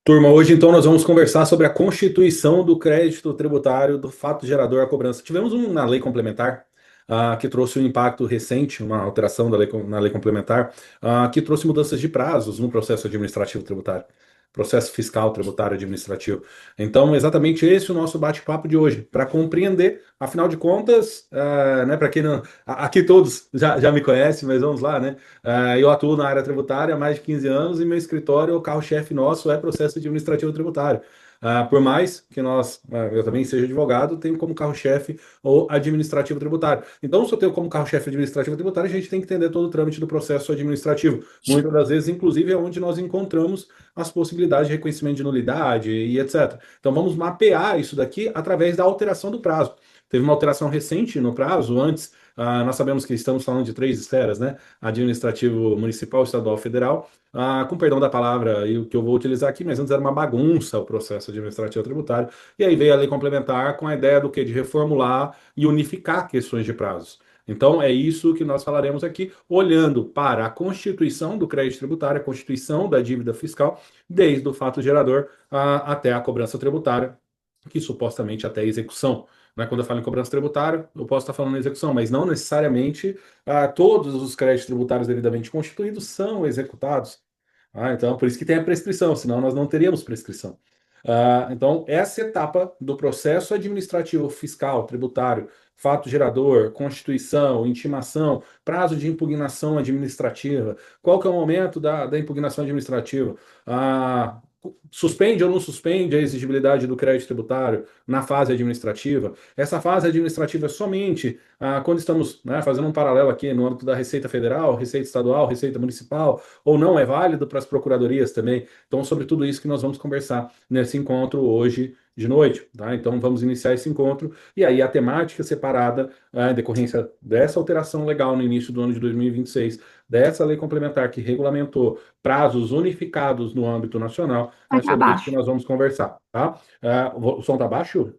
Turma, hoje então nós vamos conversar sobre a constituição do crédito tributário do fato gerador à cobrança. Tivemos uma lei complementar que trouxe um impacto recente, uma alteração na lei complementar, que trouxe mudanças de prazos no processo administrativo tributário, processo fiscal tributário administrativo. Então, exatamente esse é o nosso bate-papo de hoje, para compreender, afinal de contas, né, para quem não. Aqui todos já me conhecem, mas vamos lá, né? Eu atuo na área tributária há mais de 15 anos e meu escritório, o carro-chefe nosso é processo administrativo tributário. Por mais que eu também seja advogado, tenho como carro-chefe o administrativo tributário. Então, se eu tenho como carro-chefe administrativo tributário, a gente tem que entender todo o trâmite do processo administrativo. Muitas das vezes, inclusive, é onde nós encontramos as possibilidades de reconhecimento de nulidade e etc. Então, vamos mapear isso daqui através da alteração do prazo. Teve uma alteração recente no prazo, antes, nós sabemos que estamos falando de três esferas, né? Administrativo municipal, estadual, federal. Com perdão da palavra e o que eu vou utilizar aqui, mas antes era uma bagunça o processo administrativo tributário. E aí veio a lei complementar com a ideia do quê? De reformular e unificar questões de prazos. Então, é isso que nós falaremos aqui, olhando para a constituição do crédito tributário, a constituição da dívida fiscal, desde o fato gerador até a cobrança tributária, que supostamente até a execução. Né? Quando eu falo em cobrança tributária, eu posso estar falando em execução, mas não necessariamente todos os créditos tributários devidamente constituídos são executados. Então, por isso que tem a prescrição, senão nós não teríamos prescrição. Então, essa etapa do processo administrativo fiscal, tributário, fato gerador, constituição, intimação, prazo de impugnação administrativa, qual que é o momento da impugnação administrativa? Suspende ou não suspende a exigibilidade do crédito tributário na fase administrativa? Essa fase administrativa é somente quando estamos, né, fazendo um paralelo aqui no âmbito da Receita Federal, Receita Estadual, Receita Municipal, ou não é válido para as procuradorias também. Então, sobre tudo isso que nós vamos conversar nesse encontro hoje de noite, tá? Então, vamos iniciar esse encontro e aí a temática separada, em decorrência dessa alteração legal no início do ano de 2026, dessa lei complementar que regulamentou prazos unificados no âmbito nacional, Vai é para sobre isso que baixo. nós vamos conversar, tá? O som tá baixo?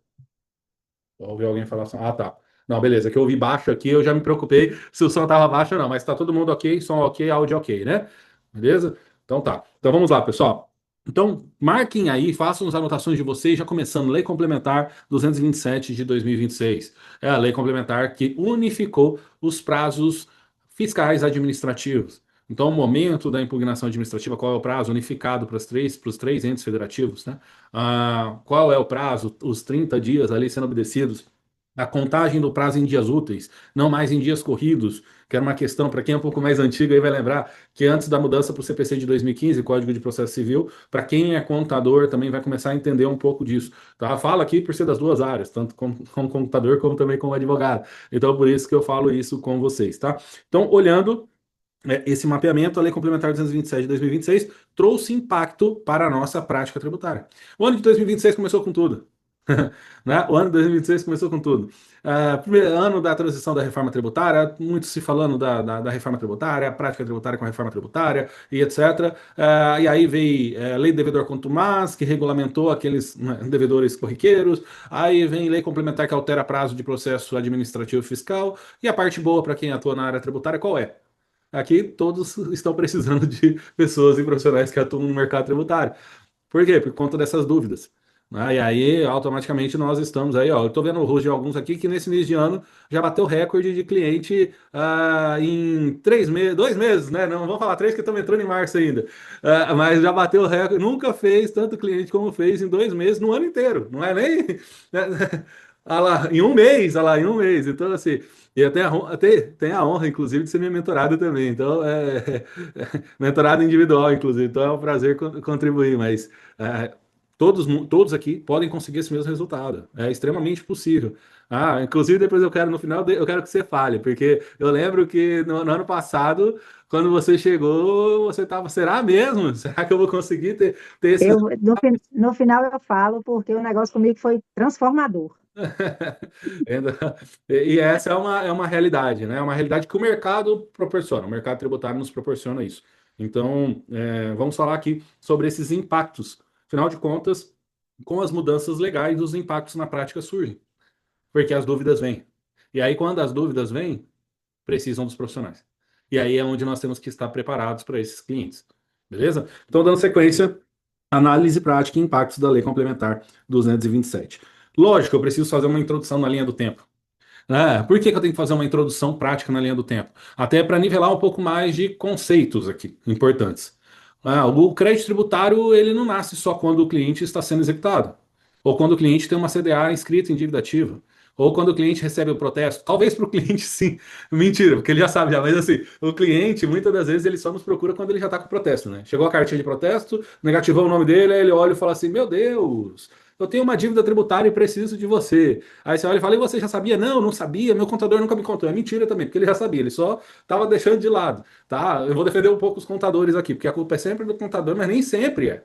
Ouvi alguém falar assim, tá. Não, beleza, que eu ouvi baixo aqui, eu já me preocupei se o som estava baixo ou não, mas tá todo mundo ok, som ok, áudio ok, né? Beleza? Então tá. Então vamos lá, pessoal. Então, marquem aí, façam as anotações de vocês, já começando, Lei Complementar 227 de 2026. É a lei complementar que unificou os prazos fiscais administrativos. Então, o momento da impugnação administrativa, qual é o prazo unificado para os três entes federativos, né? Qual é o prazo, os 30 dias ali sendo obedecidos, a contagem do prazo em dias úteis, não mais em dias corridos, que era uma questão, para quem é um pouco mais antigo aí vai lembrar, que antes da mudança para o CPC de 2015, Código de Processo Civil, para quem é contador também vai começar a entender um pouco disso. Tá? Fala aqui por ser das duas áreas, tanto como contador como também como advogado. Então, por isso que eu falo isso com vocês, tá? Então, olhando esse mapeamento, a Lei Complementar 227 de 2026 trouxe impacto para a nossa prática tributária. O ano de 2026 começou com tudo. Né? O ano de 2026 começou com tudo. Primeiro ano da transição da reforma tributária, muito se falando da reforma tributária, prática tributária com a reforma tributária e etc. E aí veio a Lei do Devedor Contumaz, que regulamentou aqueles, né, devedores corriqueiros. Aí vem lei complementar que altera prazo de processo administrativo fiscal. E a parte boa para quem atua na área tributária, qual é? Aqui todos estão precisando de pessoas e profissionais que atuam no mercado tributário. Por quê? Por conta dessas dúvidas. Né? E aí, automaticamente, nós estamos aí, ó. Eu estou vendo o rosto de alguns aqui que nesse início de ano já bateu recorde de cliente em 3 meses, 2 meses, né? Não vamos falar três, que estamos entrando em março ainda. Mas já bateu recorde, nunca fez tanto cliente como fez em 2 meses no ano inteiro. Não é nem. Ah lá, em um mês, ah lá, em um mês. Então, assim, e até tem a honra, inclusive, de ser minha mentorada também. Então, mentorada individual, inclusive. Então, é um prazer contribuir, mas todos aqui podem conseguir esse mesmo resultado. É extremamente possível. Inclusive, depois eu quero, no final, eu quero que você fale, porque eu lembro que no ano passado, quando você chegou, você estava, será mesmo? Será que eu vou conseguir ter esse. No final eu falo, porque o negócio comigo foi transformador. E essa é uma realidade, né? É uma realidade que o mercado proporciona, o mercado tributário nos proporciona isso. Então, vamos falar aqui sobre esses impactos. Afinal de contas, com as mudanças legais, os impactos na prática surgem, porque as dúvidas vêm. E aí, quando as dúvidas vêm, precisam dos profissionais. E aí é onde nós temos que estar preparados para esses clientes. Beleza? Então, dando sequência. Análise prática e impactos da Lei Complementar 227. Lógico, eu preciso fazer uma introdução na linha do tempo. Por que que eu tenho que fazer uma introdução prática na linha do tempo? Até para nivelar um pouco mais de conceitos aqui, importantes. O crédito tributário, ele não nasce só quando o cliente está sendo executado, ou quando o cliente tem uma CDA inscrita em dívida ativa, ou quando o cliente recebe o protesto. Talvez para o cliente sim, mentira, porque ele já sabe já, mas assim, o cliente, muitas das vezes, ele só nos procura quando ele já está com o protesto, né? Chegou a cartinha de protesto, negativou o nome dele, aí ele olha e fala assim, meu Deus, eu tenho uma dívida tributária e preciso de você. Aí você olha e fala, e você já sabia? Não, não sabia, meu contador nunca me contou. É mentira também, porque ele já sabia, ele só estava deixando de lado, tá? Eu vou defender um pouco os contadores aqui, porque a culpa é sempre do contador, mas nem sempre é.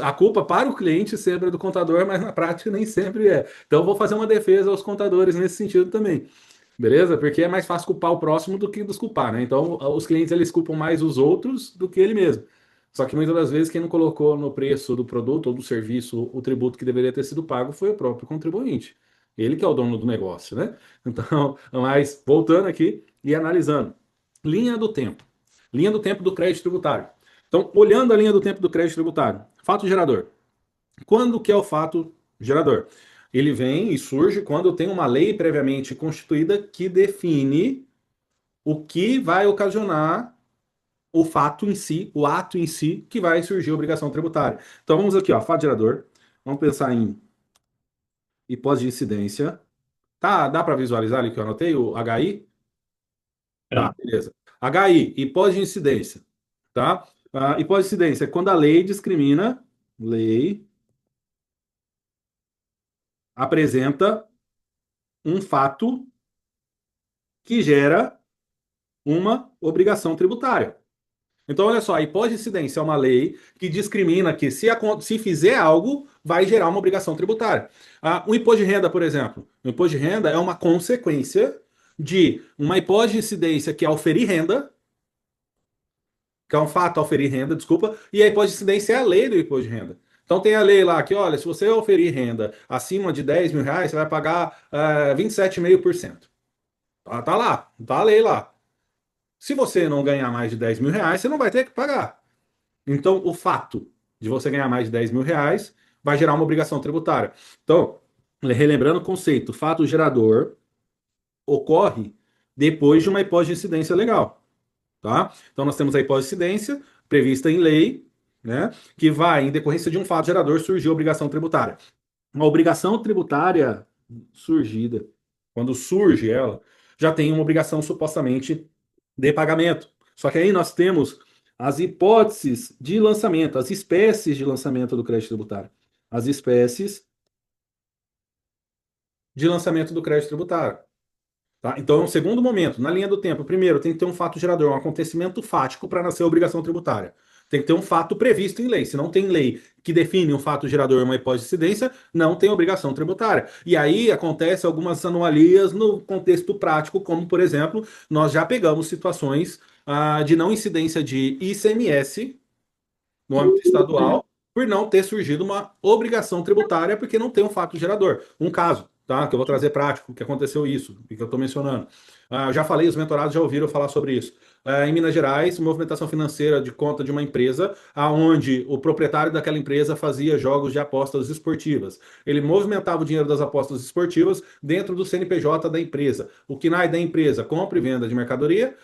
A culpa para o cliente sempre é do contador, mas na prática nem sempre é. Então eu vou fazer uma defesa aos contadores nesse sentido também. Beleza? Porque é mais fácil culpar o próximo do que desculpar, né? Então, os clientes eles culpam mais os outros do que ele mesmo. Só que muitas das vezes quem não colocou no preço do produto ou do serviço o tributo que deveria ter sido pago foi o próprio contribuinte. Ele que é o dono do negócio, né? Então, mas voltando aqui e analisando. Linha do tempo. Linha do tempo do crédito tributário. Então, olhando a linha do tempo do crédito tributário. Fato gerador. Quando que é o fato gerador? Ele vem e surge quando tem uma lei previamente constituída que define o que vai ocasionar o fato em si, o ato em si, que vai surgir a obrigação tributária. Então vamos aqui, ó, fato gerador. Vamos pensar em hipótese de incidência. Tá, dá para visualizar ali que eu anotei o HI? Tá, É. beleza. HI, hipótese de incidência, tá? Hipótese de incidência é quando a lei apresenta um fato que gera uma obrigação tributária. Então, olha só, a hipótese de incidência é uma lei que discrimina que se fizer algo, vai gerar uma obrigação tributária. O imposto de renda, por exemplo. O imposto de renda é uma consequência de uma hipótese de incidência que é oferir renda, que é um fato oferir renda, desculpa, e a hipótese de incidência é a lei do imposto de renda. Então tem a lei lá que, olha, se você oferir renda acima de 10 mil reais, você vai pagar 27,5%. Tá lá, tá a lei lá. Se você não ganhar mais de 10 mil reais, você não vai ter que pagar. Então, o fato de você ganhar mais de 10 mil reais vai gerar uma obrigação tributária. Então, relembrando o conceito, fato gerador ocorre depois de uma hipótese de incidência legal, tá? Então, nós temos a hipótese de incidência prevista em lei, né, que vai, em decorrência de um fato gerador, surgir a obrigação tributária. Uma obrigação tributária surgida, quando surge ela, já tem uma obrigação supostamente de pagamento. Só que aí nós temos as hipóteses de lançamento, as espécies de lançamento do crédito tributário. As espécies de lançamento do crédito tributário. Tá? Então, é um segundo momento, na linha do tempo. Primeiro, tem que ter um fato gerador, um acontecimento fático para nascer a obrigação tributária. Tem que ter um fato previsto em lei. Se não tem lei que define um fato gerador e uma hipótese de incidência, não tem obrigação tributária. E aí acontece algumas anomalias no contexto prático, como, por exemplo, nós já pegamos situações de não incidência de ICMS no âmbito estadual, por não ter surgido uma obrigação tributária, porque não tem um fato gerador. Um caso, tá? Que eu vou trazer prático, que aconteceu isso, e que eu estou mencionando. Eu já falei, os mentorados já ouviram falar sobre isso. Em Minas Gerais, movimentação financeira de conta de uma empresa, aonde o proprietário daquela empresa fazia jogos de apostas esportivas. Ele movimentava o dinheiro das apostas esportivas dentro do CNPJ da empresa. O KNAI da empresa, compra e venda de mercadoria,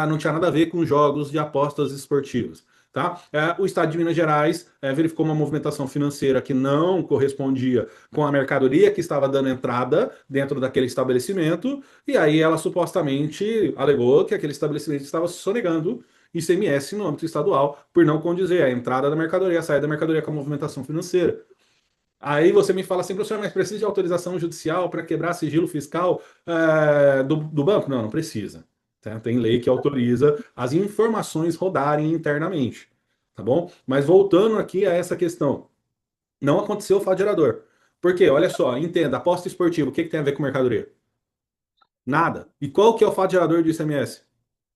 não tinha nada a ver com jogos de apostas esportivas. Tá? O Estado de Minas Gerais verificou uma movimentação financeira que não correspondia com a mercadoria que estava dando entrada dentro daquele estabelecimento, e aí ela supostamente alegou que aquele estabelecimento estava sonegando ICMS no âmbito estadual por não condizer a entrada da mercadoria, a saída da mercadoria com a movimentação financeira. Aí você me fala assim, professor, mas precisa de autorização judicial para quebrar sigilo fiscal do banco? Não, não precisa. Tá? Tem lei que autoriza as informações rodarem internamente, tá bom? Mas voltando aqui a essa questão, não aconteceu o fato gerador. Por quê? Olha só, entenda, aposta esportiva, o que tem a ver com mercadoria? Nada. E qual que é o fato gerador do ICMS?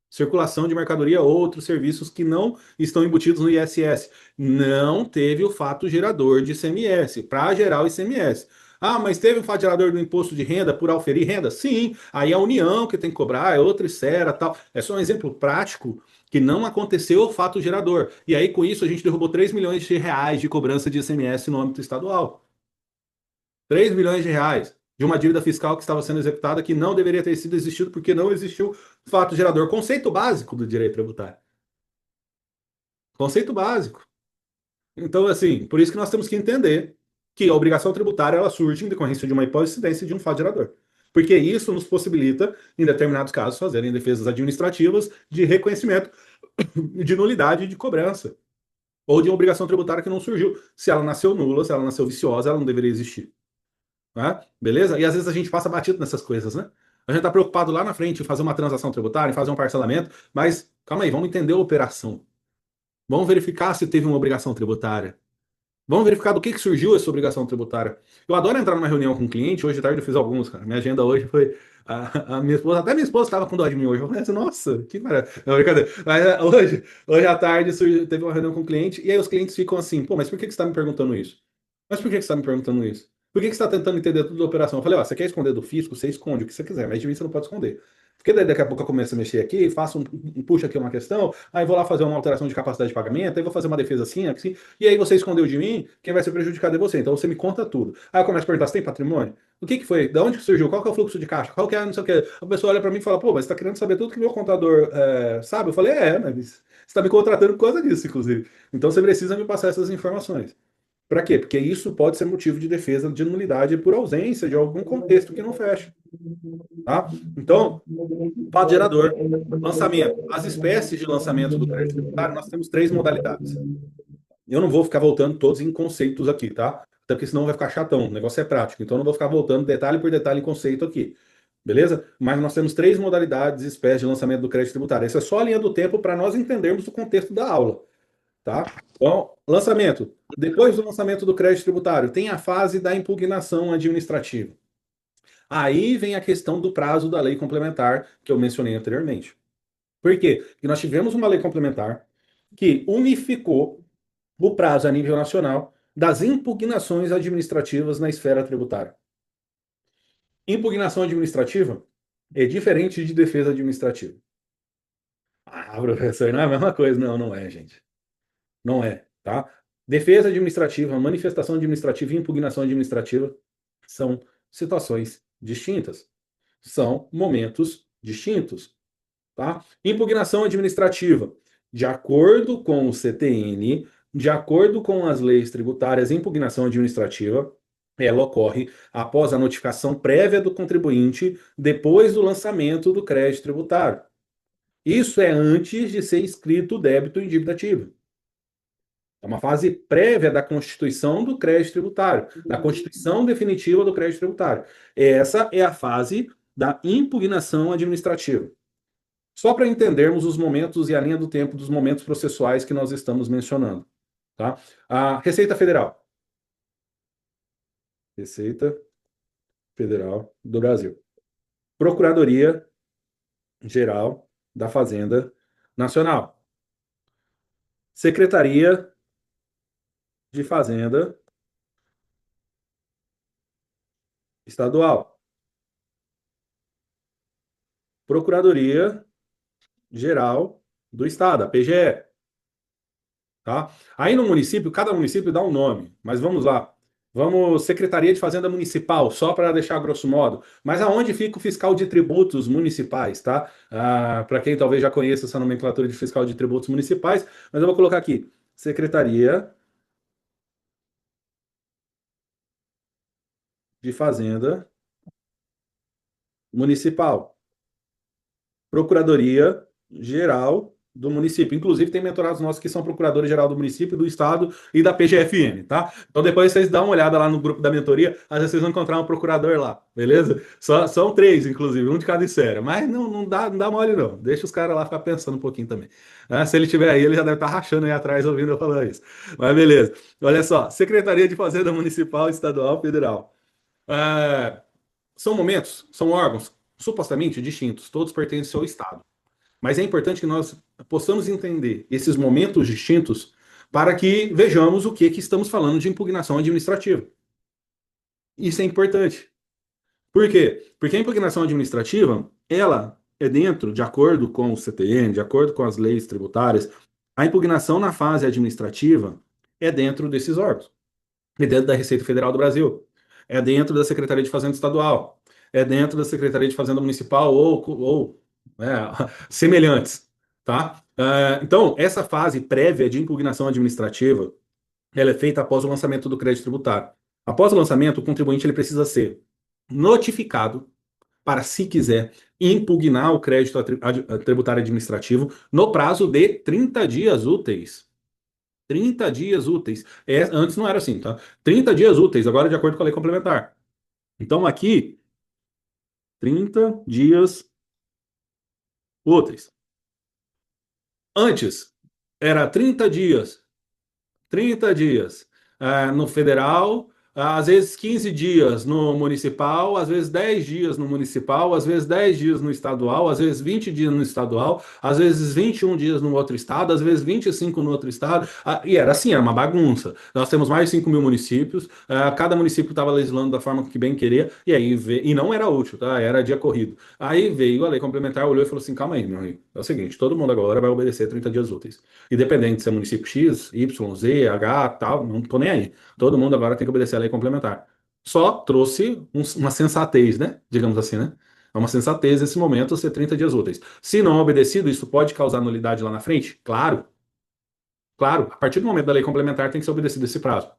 Circulação de mercadoria ou outros serviços que não estão embutidos no ISS. Não teve o fato gerador de ICMS, para gerar o ICMS. Mas teve um fato gerador do imposto de renda por auferir renda? Sim, aí é a União que tem que cobrar, é outra esfera, tal. É só um exemplo prático que não aconteceu o fato gerador. E aí, com isso, a gente derrubou 3 milhões de reais de cobrança de ICMS no âmbito estadual. 3 milhões de reais de uma dívida fiscal que estava sendo executada que não deveria ter sido existido porque não existiu fato gerador. Conceito básico do direito tributário. Conceito básico. Então, assim, por isso que nós temos que entender que a obrigação tributária ela surge em decorrência de uma hipótese de um fato gerador. Porque isso nos possibilita, em determinados casos, fazerem defesas administrativas de reconhecimento de nulidade de cobrança. Ou de uma obrigação tributária que não surgiu. Se ela nasceu nula, se ela nasceu viciosa, ela não deveria existir. Né? Beleza? E às vezes a gente passa batido nessas coisas, né? A gente está preocupado lá na frente em fazer uma transação tributária, em fazer um parcelamento, mas calma aí, vamos entender a operação. Vamos verificar se teve uma obrigação tributária. Vamos verificar do que surgiu essa obrigação tributária. Eu adoro entrar numa reunião com um cliente. Hoje de tarde eu fiz alguns, cara. Minha agenda hoje foi. A minha esposa, até minha esposa estava com dó de mim hoje. Eu falei assim, nossa, que maravilha. Não, brincadeira. Mas hoje à tarde teve uma reunião com um cliente. E aí os clientes ficam assim, pô, mas por que você está me perguntando isso? Mas por que você está me perguntando isso? Por que você está tentando entender tudo da operação? Eu falei, ó, você quer esconder do fisco? Você esconde o que você quiser, mas de mim você não pode esconder. Porque daí daqui a pouco eu começo a mexer aqui, faço puxo aqui uma questão, aí vou lá fazer uma alteração de capacidade de pagamento, aí vou fazer uma defesa assim, e aí você escondeu de mim, quem vai ser prejudicado é você. Então você me conta tudo. Aí eu começo a perguntar, você tem patrimônio? O que que foi? Da onde que surgiu? Qual que é o fluxo de caixa? Qual que é, não sei o que. A pessoa olha para mim e fala, pô, mas você está querendo saber tudo que meu contador sabe? Eu falei, mas você está me contratando por causa disso, inclusive. Então você precisa me passar essas informações. Para quê? Porque isso pode ser motivo de defesa de nulidade por ausência de algum contexto que não fecha. Tá? Então, fato gerador, lançamento. As espécies de lançamento do crédito tributário, nós temos três modalidades. Eu não vou ficar voltando todos em conceitos aqui, tá? Até porque senão vai ficar chatão. O negócio é prático. Então, eu não vou ficar voltando detalhe por detalhe em conceito aqui. Beleza? Mas nós temos três modalidades e espécies de lançamento do crédito tributário. Essa é só a linha do tempo para nós entendermos o contexto da aula. Tá? Então, lançamento. Depois do lançamento do crédito tributário, tem a fase da impugnação administrativa. Aí vem a questão do prazo da lei complementar que eu mencionei anteriormente. Por quê? Porque nós tivemos uma lei complementar que unificou o prazo a nível nacional das impugnações administrativas na esfera tributária. Impugnação administrativa é diferente de defesa administrativa. Ah, professor, não é a mesma coisa. Não, não é, gente. Não é, tá? Defesa administrativa, manifestação administrativa e impugnação administrativa são situações distintas. São momentos distintos, tá? Impugnação administrativa, de acordo com o CTN, de acordo com as leis tributárias, impugnação administrativa, ela ocorre após a notificação prévia do contribuinte, depois do lançamento do crédito tributário. Isso é antes de ser inscrito o débito em dívida ativa. É uma fase prévia da constituição do crédito tributário, da constituição definitiva do crédito tributário. Essa é a fase da impugnação administrativa. Só para entendermos os momentos e a linha do tempo dos momentos processuais que nós estamos mencionando. Tá? A Receita Federal. Receita Federal do Brasil. Procuradoria Geral da Fazenda Nacional. Secretaria de Fazenda Estadual. Procuradoria Geral do Estado, a PGE. Tá? Aí no município, cada município dá um nome, mas vamos lá. Vamos, Secretaria de Fazenda Municipal, só para deixar grosso modo. Mas aonde fica o fiscal de tributos municipais, tá? Para quem talvez já conheça essa nomenclatura de fiscal de tributos municipais, mas eu vou colocar aqui: Secretaria de Fazenda Municipal. Procuradoria Geral do município. Inclusive, tem mentorados nossos que são procuradores geral do município, do estado e da PGFN, tá? Então, depois vocês dão uma olhada lá no grupo da mentoria, às vezes vocês vão encontrar um procurador lá, beleza? São três, inclusive, um de cada esfera. Mas não dá mole, não. Deixa os caras lá ficar pensando um pouquinho também. Se ele tiver aí, ele já deve estar rachando aí atrás ouvindo eu falar isso. Mas beleza. Olha só, Secretaria de Fazenda Municipal, Estadual, Federal. É, são momentos, são órgãos supostamente distintos, todos pertencem ao Estado. Mas é importante que nós possamos entender esses momentos distintos para que vejamos o que estamos falando de impugnação administrativa. Isso é importante. Por quê? Porque a impugnação administrativa, ela é dentro, de acordo com o CTN, de acordo com as leis tributárias, a impugnação na fase administrativa é dentro desses órgãos, é dentro da Receita Federal do Brasil, é dentro da Secretaria de Fazenda Estadual, é dentro da Secretaria de Fazenda Municipal ou semelhantes, tá? Então, essa fase prévia de impugnação administrativa, ela é feita após o lançamento do crédito tributário. Após o lançamento, o contribuinte ele precisa ser notificado para, se quiser, impugnar o crédito tributário administrativo no prazo de 30 dias úteis. 30 dias úteis. Antes não era assim, tá? 30 dias úteis, agora de acordo com a lei complementar. Então aqui, 30 dias úteis. Antes, era 30 dias. 30 dias no federal, às vezes 15 dias no municipal, às vezes 10 dias no municipal, às vezes 10 dias no estadual, às vezes 20 dias no estadual, às vezes 21 dias no outro estado, às vezes 25 no outro estado. E era assim, era uma bagunça. Nós temos mais de 5 mil municípios, cada município estava legislando da forma que bem queria, e aí e não era útil, tá? Era dia corrido. Aí veio a lei complementar, olhou e falou assim: calma aí, meu amigo, é o seguinte, todo mundo agora vai obedecer 30 dias úteis. Independente se é município X, Y, Z, H, tal, não tô nem aí. Todo mundo agora tem que obedecer a lei complementar. Só trouxe uma sensatez, né? Digamos assim, né? É uma sensatez nesse momento ser 30 dias úteis. Se não obedecido, isso pode causar nulidade lá na frente? Claro, claro. A partir do momento da lei complementar tem que ser obedecido esse prazo.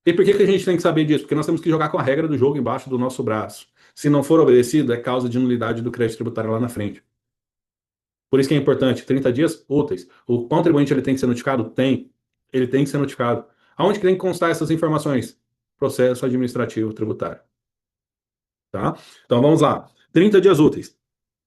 E por que que a gente tem que saber disso? Porque nós temos que jogar com a regra do jogo embaixo do nosso braço. Se não for obedecido, é causa de nulidade do crédito tributário lá na frente. Por isso que é importante, 30 dias úteis. O contribuinte ele tem que ser notificado? Tem. Ele tem que ser notificado. Aonde que tem que constar essas informações? Processo administrativo tributário. Tá? Então vamos lá. 30 dias úteis.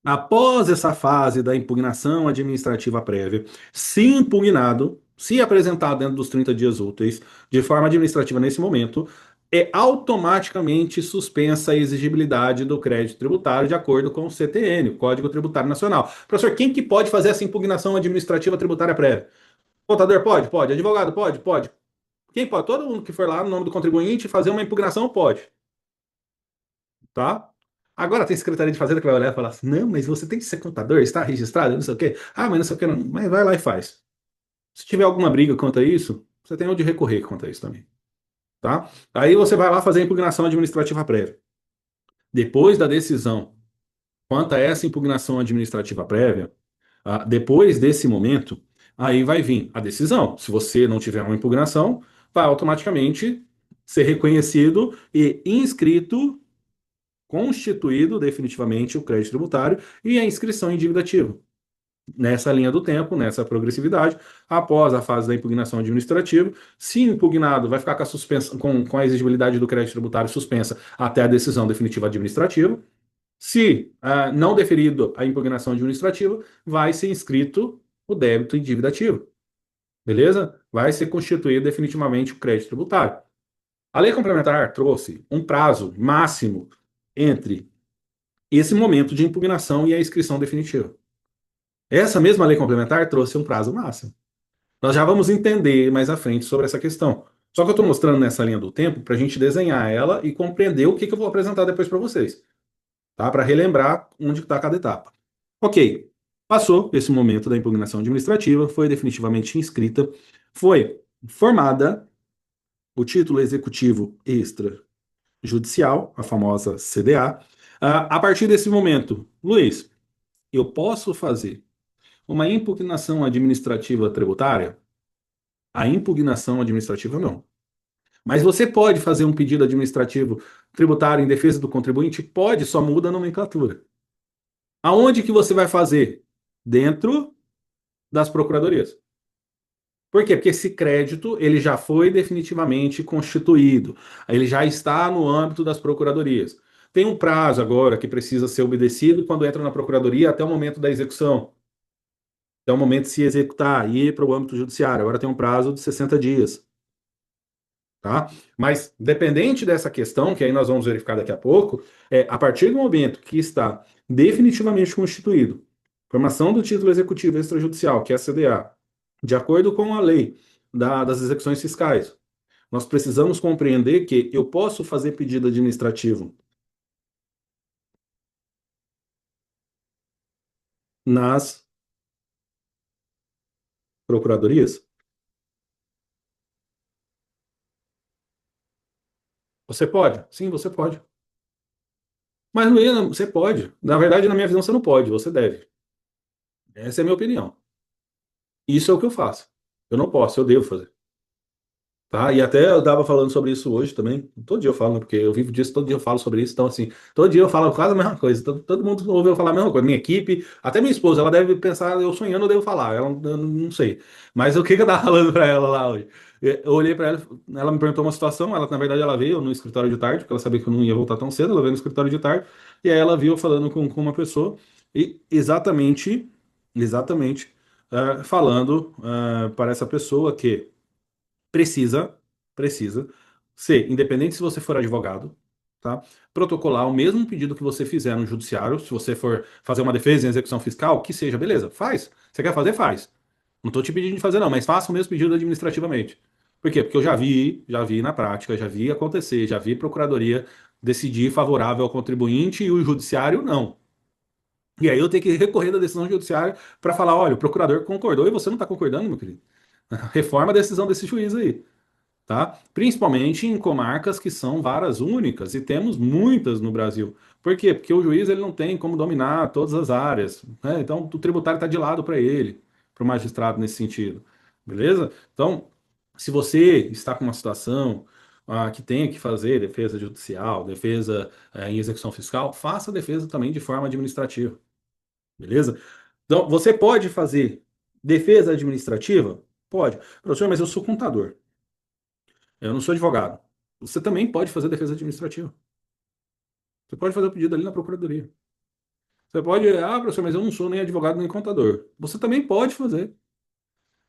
Após essa fase da impugnação administrativa prévia, se impugnado, se apresentado dentro dos 30 dias úteis, de forma administrativa nesse momento, é automaticamente suspensa a exigibilidade do crédito tributário de acordo com o CTN, o Código Tributário Nacional. Professor, quem que pode fazer essa impugnação administrativa tributária prévia? Contador pode? Pode. Advogado pode? Pode. Quem pode? Todo mundo que for lá no nome do contribuinte fazer uma impugnação pode, tá? Agora tem Secretaria de Fazenda que vai olhar e falar assim: não, mas você tem que ser contador, está registrado, não sei o quê. Ah, mas não sei o quê, não. Mas vai lá e faz. Se tiver alguma briga contra isso, você tem onde recorrer contra isso também, tá? Aí você vai lá fazer a impugnação administrativa prévia. Depois da decisão quanto a essa impugnação administrativa prévia, depois desse momento, aí vai vir a decisão. Se você não tiver uma impugnação, vai automaticamente ser reconhecido e inscrito, constituído definitivamente o crédito tributário e a inscrição em dívida ativa. Nessa linha do tempo, nessa progressividade, após a fase da impugnação administrativa, se impugnado, vai ficar com com a exigibilidade do crédito tributário suspensa até a decisão definitiva administrativa. Se não deferido a impugnação administrativa, vai ser inscrito o débito em dívida ativa. Beleza? Vai ser constituído definitivamente o crédito tributário. A lei complementar trouxe um prazo máximo entre esse momento de impugnação e a inscrição definitiva. Essa mesma lei complementar trouxe um prazo máximo. Nós já vamos entender mais à frente sobre essa questão. Só que eu estou mostrando nessa linha do tempo para a gente desenhar ela e compreender o que, que eu vou apresentar depois para vocês, tá? Para relembrar onde está cada etapa. Ok, passou esse momento da impugnação administrativa, foi definitivamente inscrita, foi formada o título executivo extrajudicial, a famosa CDA. A partir desse momento, Luiz, eu posso fazer uma impugnação administrativa tributária? A impugnação administrativa não. Mas você pode fazer um pedido administrativo tributário em defesa do contribuinte? Pode, só muda a nomenclatura. Aonde que você vai fazer? Dentro das procuradorias. Por quê? Porque esse crédito ele já foi definitivamente constituído. Ele já está no âmbito das procuradorias. Tem um prazo agora que precisa ser obedecido quando entra na procuradoria até o momento da execução. Até o momento de se executar e ir para o âmbito judiciário. Agora tem um prazo de 60 dias. Tá? Mas, dependente dessa questão, que aí nós vamos verificar daqui a pouco, a partir do momento que está definitivamente constituído, formação do título executivo extrajudicial, que é a CDA, de acordo com a lei das execuções fiscais, nós precisamos compreender que eu posso fazer pedido administrativo nas procuradorias? Você pode? Sim, você pode. Mas, Luína, você pode. Na verdade, na minha visão, você não pode, você deve. Essa é a minha opinião. Isso é o que eu faço. Eu não posso, eu devo fazer. Tá? E até eu estava falando sobre isso hoje também. Todo dia eu falo, né? Porque eu vivo disso, todo dia eu falo sobre isso. Então, assim, todo dia eu falo quase a mesma coisa. Todo mundo ouve eu falar a mesma coisa. Minha equipe, até minha esposa, ela deve pensar, eu sonhando, eu devo falar. Eu não sei. Mas o que que eu tava falando para ela lá hoje? Eu olhei para ela, ela me perguntou uma situação. Ela, na verdade, ela veio no escritório de tarde, porque ela sabia que eu não ia voltar tão cedo. Ela veio no escritório de tarde. E aí ela viu eu falando com uma pessoa. E exatamente, falando para essa pessoa que precisa, precisa ser, independente se você for advogado, tá? Protocolar o mesmo pedido que você fizer no judiciário, se você for fazer uma defesa em execução fiscal, que seja, beleza, faz. Você quer fazer, faz. Não estou te pedindo de fazer, não, mas faça o mesmo pedido administrativamente. Por quê? Porque eu já vi na prática, já vi acontecer, já vi procuradoria decidir favorável ao contribuinte e o judiciário não. E aí eu tenho que recorrer da decisão judiciária para falar, olha, o procurador concordou e você não está concordando, meu querido. Reforma a decisão desse juiz aí, tá? Principalmente em comarcas que são varas únicas, e temos muitas no Brasil. Por quê? Porque o juiz ele não tem como dominar todas as áreas, né? Então o tributário está de lado para ele, para o magistrado nesse sentido, beleza? Então, se você está com uma situação que tenha que fazer defesa judicial, defesa em execução fiscal, faça a defesa também de forma administrativa, beleza? Então, você pode fazer defesa administrativa? Pode. Professor, mas eu sou contador. Eu não sou advogado. Você também pode fazer defesa administrativa. Você pode fazer o pedido ali na procuradoria. Você pode, professor, mas eu não sou nem advogado nem contador. Você também pode fazer.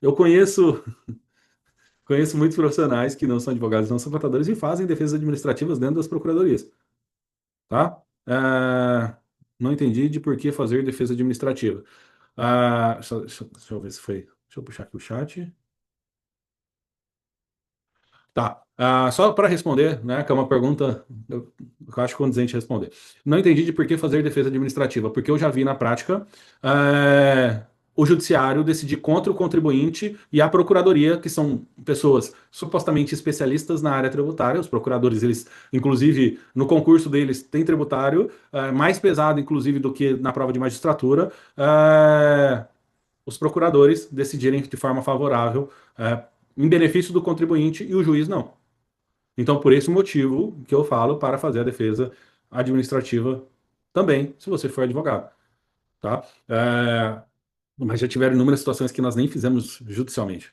Eu conheço muitos profissionais que não são advogados, não são contadores e fazem defesas administrativas dentro das procuradorias, tá? Não entendi de por que fazer defesa administrativa. Deixa eu ver se foi. Deixa eu puxar aqui o chat. Tá. Só para responder, né, que é uma pergunta eu acho condizente responder. Não entendi de por que fazer defesa administrativa, porque eu já vi na prática é, o judiciário decidir contra o contribuinte e a procuradoria, que são pessoas supostamente especialistas na área tributária. Os procuradores, eles, inclusive, no concurso deles, tem tributário mais pesado, inclusive, do que na prova de magistratura. Os procuradores decidirem de forma favorável em benefício do contribuinte e o juiz não. Então, por esse motivo que eu falo para fazer a defesa administrativa também, se você for advogado, tá? Mas já tiveram inúmeras situações que nós nem fizemos judicialmente,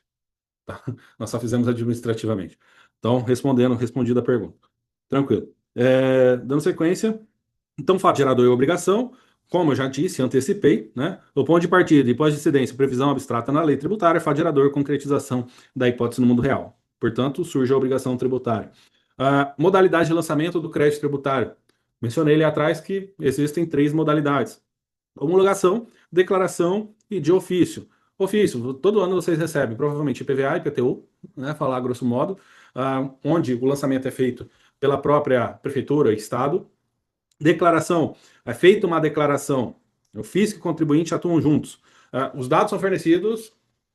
tá? Nós só fizemos administrativamente. Então, respondida a pergunta. Tranquilo. Dando sequência, então, fato gerador e obrigação, como eu já disse, antecipei, né? O ponto de partida, hipótese de incidência, previsão abstrata na lei tributária, fato gerador, concretização da hipótese no mundo real. Portanto, surge a obrigação tributária. Modalidade de lançamento do crédito tributário. Mencionei ali atrás que existem três modalidades: homologação, declaração e de ofício. Ofício, todo ano vocês recebem provavelmente IPVA e IPTU, né, falar grosso modo, onde o lançamento é feito pela própria prefeitura, estado. Declaração. É feita uma declaração. O fisco e o contribuinte atuam juntos. Os dados são fornecidos,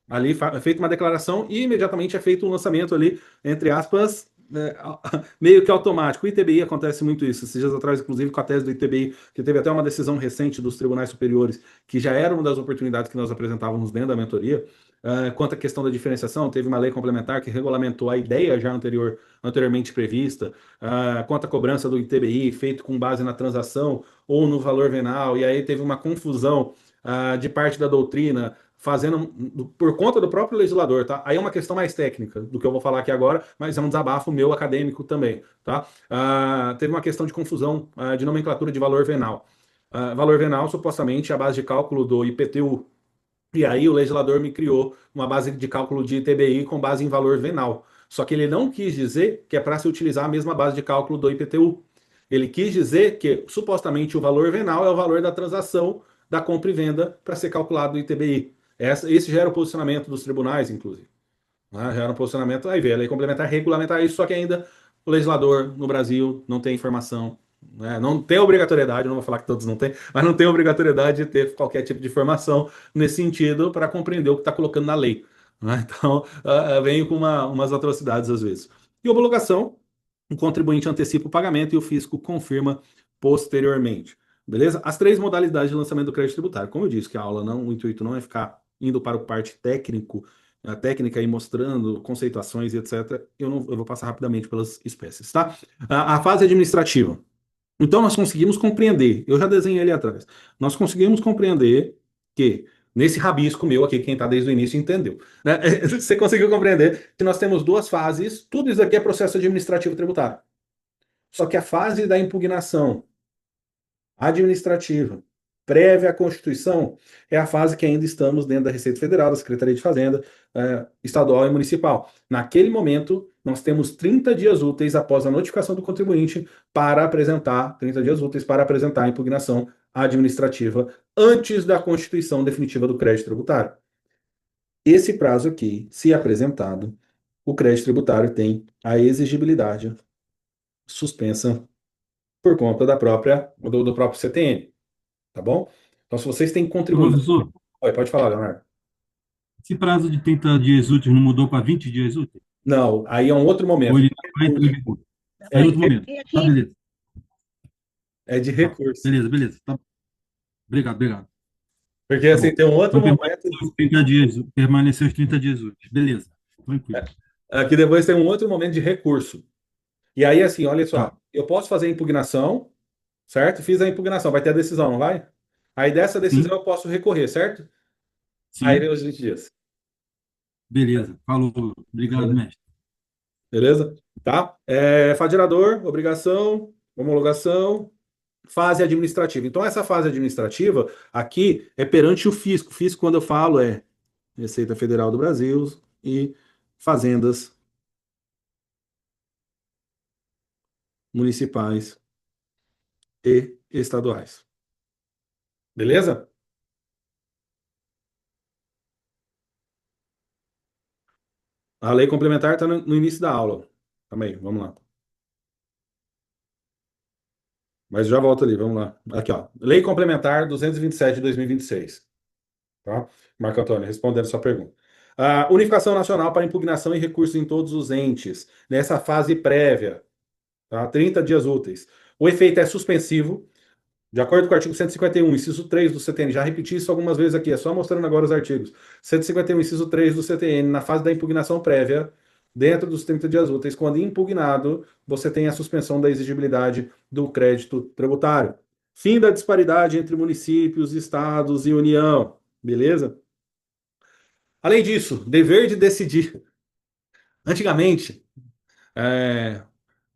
ali é feita uma declaração e imediatamente é feito um lançamento ali, entre aspas, meio que automático. O ITBI acontece muito isso. Esses dias atrás, inclusive, com a tese do ITBI, que teve até uma decisão recente dos tribunais superiores, que já era uma das oportunidades que nós apresentávamos dentro da mentoria. Quanto à questão da diferenciação, teve uma lei complementar que regulamentou a ideia já anteriormente prevista. Quanto à cobrança do ITBI, feito com base na transação ou no valor venal, e aí teve uma confusão de parte da doutrina, fazendo por conta do próprio legislador, tá? Aí é uma questão mais técnica do que eu vou falar aqui agora, mas é um desabafo meu acadêmico também, tá? Teve uma questão de confusão de nomenclatura de valor venal. Valor venal, supostamente, é a base de cálculo do IPTU. E aí o legislador me criou uma base de cálculo de ITBI com base em valor venal. Só que ele não quis dizer que é para se utilizar a mesma base de cálculo do IPTU. Ele quis dizer que supostamente o valor venal é o valor da transação da compra e venda para ser calculado no ITBI. Esse já era o posicionamento dos tribunais, inclusive. Né? Já era um posicionamento, aí veio a lei complementar regulamentar isso, só que ainda o legislador no Brasil não tem informação né? Não tem obrigatoriedade, não vou falar que todos não têm, mas não tem obrigatoriedade de ter qualquer tipo de formação nesse sentido para compreender o que está colocando na lei, né? Então, vem com umas atrocidades às vezes. E homologação, o contribuinte antecipa o pagamento e o fisco confirma posteriormente. Beleza? As três modalidades de lançamento do crédito tributário. Como eu disse, que a aula não, o intuito não é ficar indo para o parte técnico, a técnica e mostrando conceituações e etc. Eu vou passar rapidamente pelas espécies, tá? A fase administrativa. Então, nós conseguimos compreender, eu já desenhei ali atrás, nós conseguimos compreender que, nesse rabisco meu aqui, quem está desde o início entendeu, né? Você conseguiu compreender que nós temos duas fases, tudo isso aqui é processo administrativo tributário. Só que a fase da impugnação administrativa, prévia à Constituição, é a fase que ainda estamos dentro da Receita Federal, da Secretaria de Fazenda, estadual e municipal. Naquele momento, nós temos 30 dias úteis após a notificação do contribuinte para apresentar, 30 dias úteis para apresentar a impugnação administrativa antes da constituição definitiva do crédito tributário. Esse prazo aqui, se apresentado, o crédito tributário tem a exigibilidade suspensa por conta do próprio CTN. Tá bom? Então, se vocês têm Ô, contribuído. professor, Oi, pode falar, Leonardo. esse prazo de 30 dias úteis não mudou para 20 dias úteis? Não, aí é um outro Ou momento. ele vai entrar em vigor? É Aí, de, outro momento. E Tá, aqui, beleza. é de Tá, recurso. beleza, beleza. Tá. Obrigado, obrigado. Porque Tá assim, bom. tem um outro Então, momento. permaneceu os 30 dias úteis. Beleza. Tranquilo. Aqui depois tem um outro momento de recurso. E aí, assim, olha Tá. só, eu posso fazer a impugnação, certo? Fiz a impugnação, vai ter a decisão, não vai? Aí dessa decisão Sim, eu posso recorrer, certo? Aí vem sim. os 20 dias. Beleza. Falou. Obrigado, mestre. Beleza? Tá? Fadilador, obrigação, homologação, fase administrativa. Então, essa fase administrativa aqui é perante o fisco. O fisco, quando eu falo, é Receita Federal do Brasil e fazendas municipais e estaduais. Beleza? A lei complementar está no início da aula. Também, vamos lá. Mas já volto ali, vamos lá. Aqui, ó. Lei complementar 227 de 2026. Tá? Marco Antônio, respondendo sua pergunta. A unificação nacional para impugnação e recursos em todos os entes, nessa fase prévia, tá? 30 dias úteis. O efeito é suspensivo. De acordo com o artigo 151, inciso 3 do CTN, já repeti isso algumas vezes aqui, é só mostrando agora os artigos. 151, inciso 3 do CTN, na fase da impugnação prévia, dentro dos 30 dias úteis, quando impugnado, você tem a suspensão da exigibilidade do crédito tributário. Fim da disparidade entre municípios, estados e União. Beleza? Além disso, dever de decidir. Antigamente, é,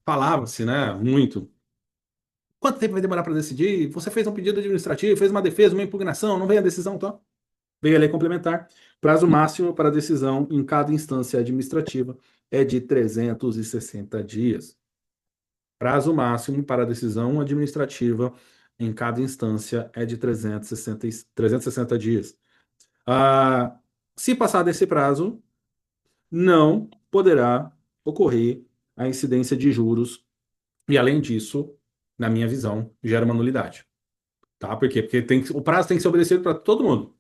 falava-se, né, muito. Quanto tempo vai demorar para decidir? Você fez um pedido administrativo, fez uma defesa, uma impugnação, não vem a decisão, então? Veio a lei complementar. Prazo máximo para decisão em cada instância administrativa é de 360 dias. Prazo máximo para decisão administrativa em cada instância é de 360 dias. Ah, se passar desse prazo, não poderá ocorrer a incidência de juros e, além disso, na minha visão, gera uma nulidade. Tá? Por quê? Porque o prazo tem que ser obedecido para todo mundo.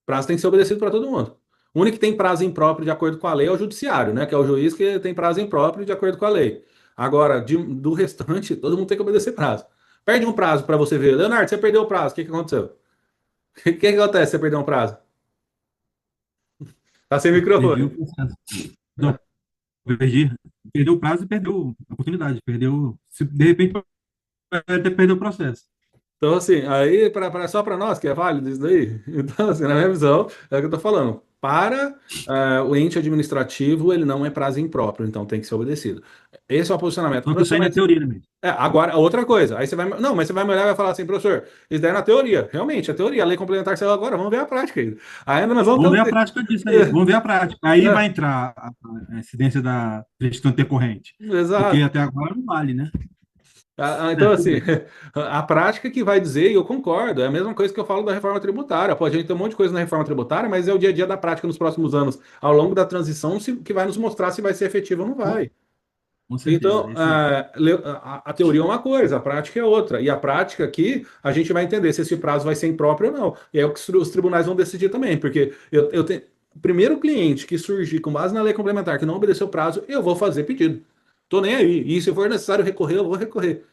O prazo tem que ser obedecido para todo mundo. O único que tem prazo impróprio de acordo com a lei é o judiciário, né? Que é o juiz que tem prazo impróprio de acordo com a lei. Agora, do restante, todo mundo tem que obedecer prazo. Perde um prazo para você ver. Leonardo, você perdeu o prazo. O que que aconteceu? O que que acontece se você perder um prazo? Tá sem Perdi o microfone. processo. Não, perdi. Perdeu o prazo e perdeu a oportunidade. Perdeu. Se, de repente, até perdeu o processo. Então, assim, aí só para nós que é válido isso daí. Então, assim, na minha visão, é o que eu estou falando. Para o ente administrativo, ele não é prazo impróprio, então tem que ser obedecido. Esse é o posicionamento. Só que isso Professor, aí na mas teoria, né, mesmo? agora, outra coisa. Aí você vai. Não, mas você vai me olhar e vai falar assim, professor, isso daí é na teoria. Realmente, a teoria, a lei complementar saiu agora, vamos ver a prática ainda. Ainda nós vamos ter Vamos um. ver a prática disso aí. Vamos ver a prática. Aí vai É, entrar a incidência da questão intercorrente. Porque exato. até agora não vale, né? Então, Certo, tudo assim, bem. a prática que vai dizer, e eu concordo, é a mesma coisa que eu falo da reforma tributária. Pô, a gente tem um monte de coisa na reforma tributária, mas é o dia a dia da prática nos próximos anos, ao longo da transição, que vai nos mostrar se vai ser efetivo ou não vai. Com certeza, Então, é isso mesmo. a teoria é uma coisa, a prática é outra. E a prática aqui, a gente vai entender se esse prazo vai ser impróprio ou não. E é o que os tribunais vão decidir também, porque eu tenho. O primeiro cliente que surgir com base na lei complementar que não obedeceu o prazo, eu vou fazer pedido. Tô nem aí. E se for necessário recorrer, eu vou recorrer.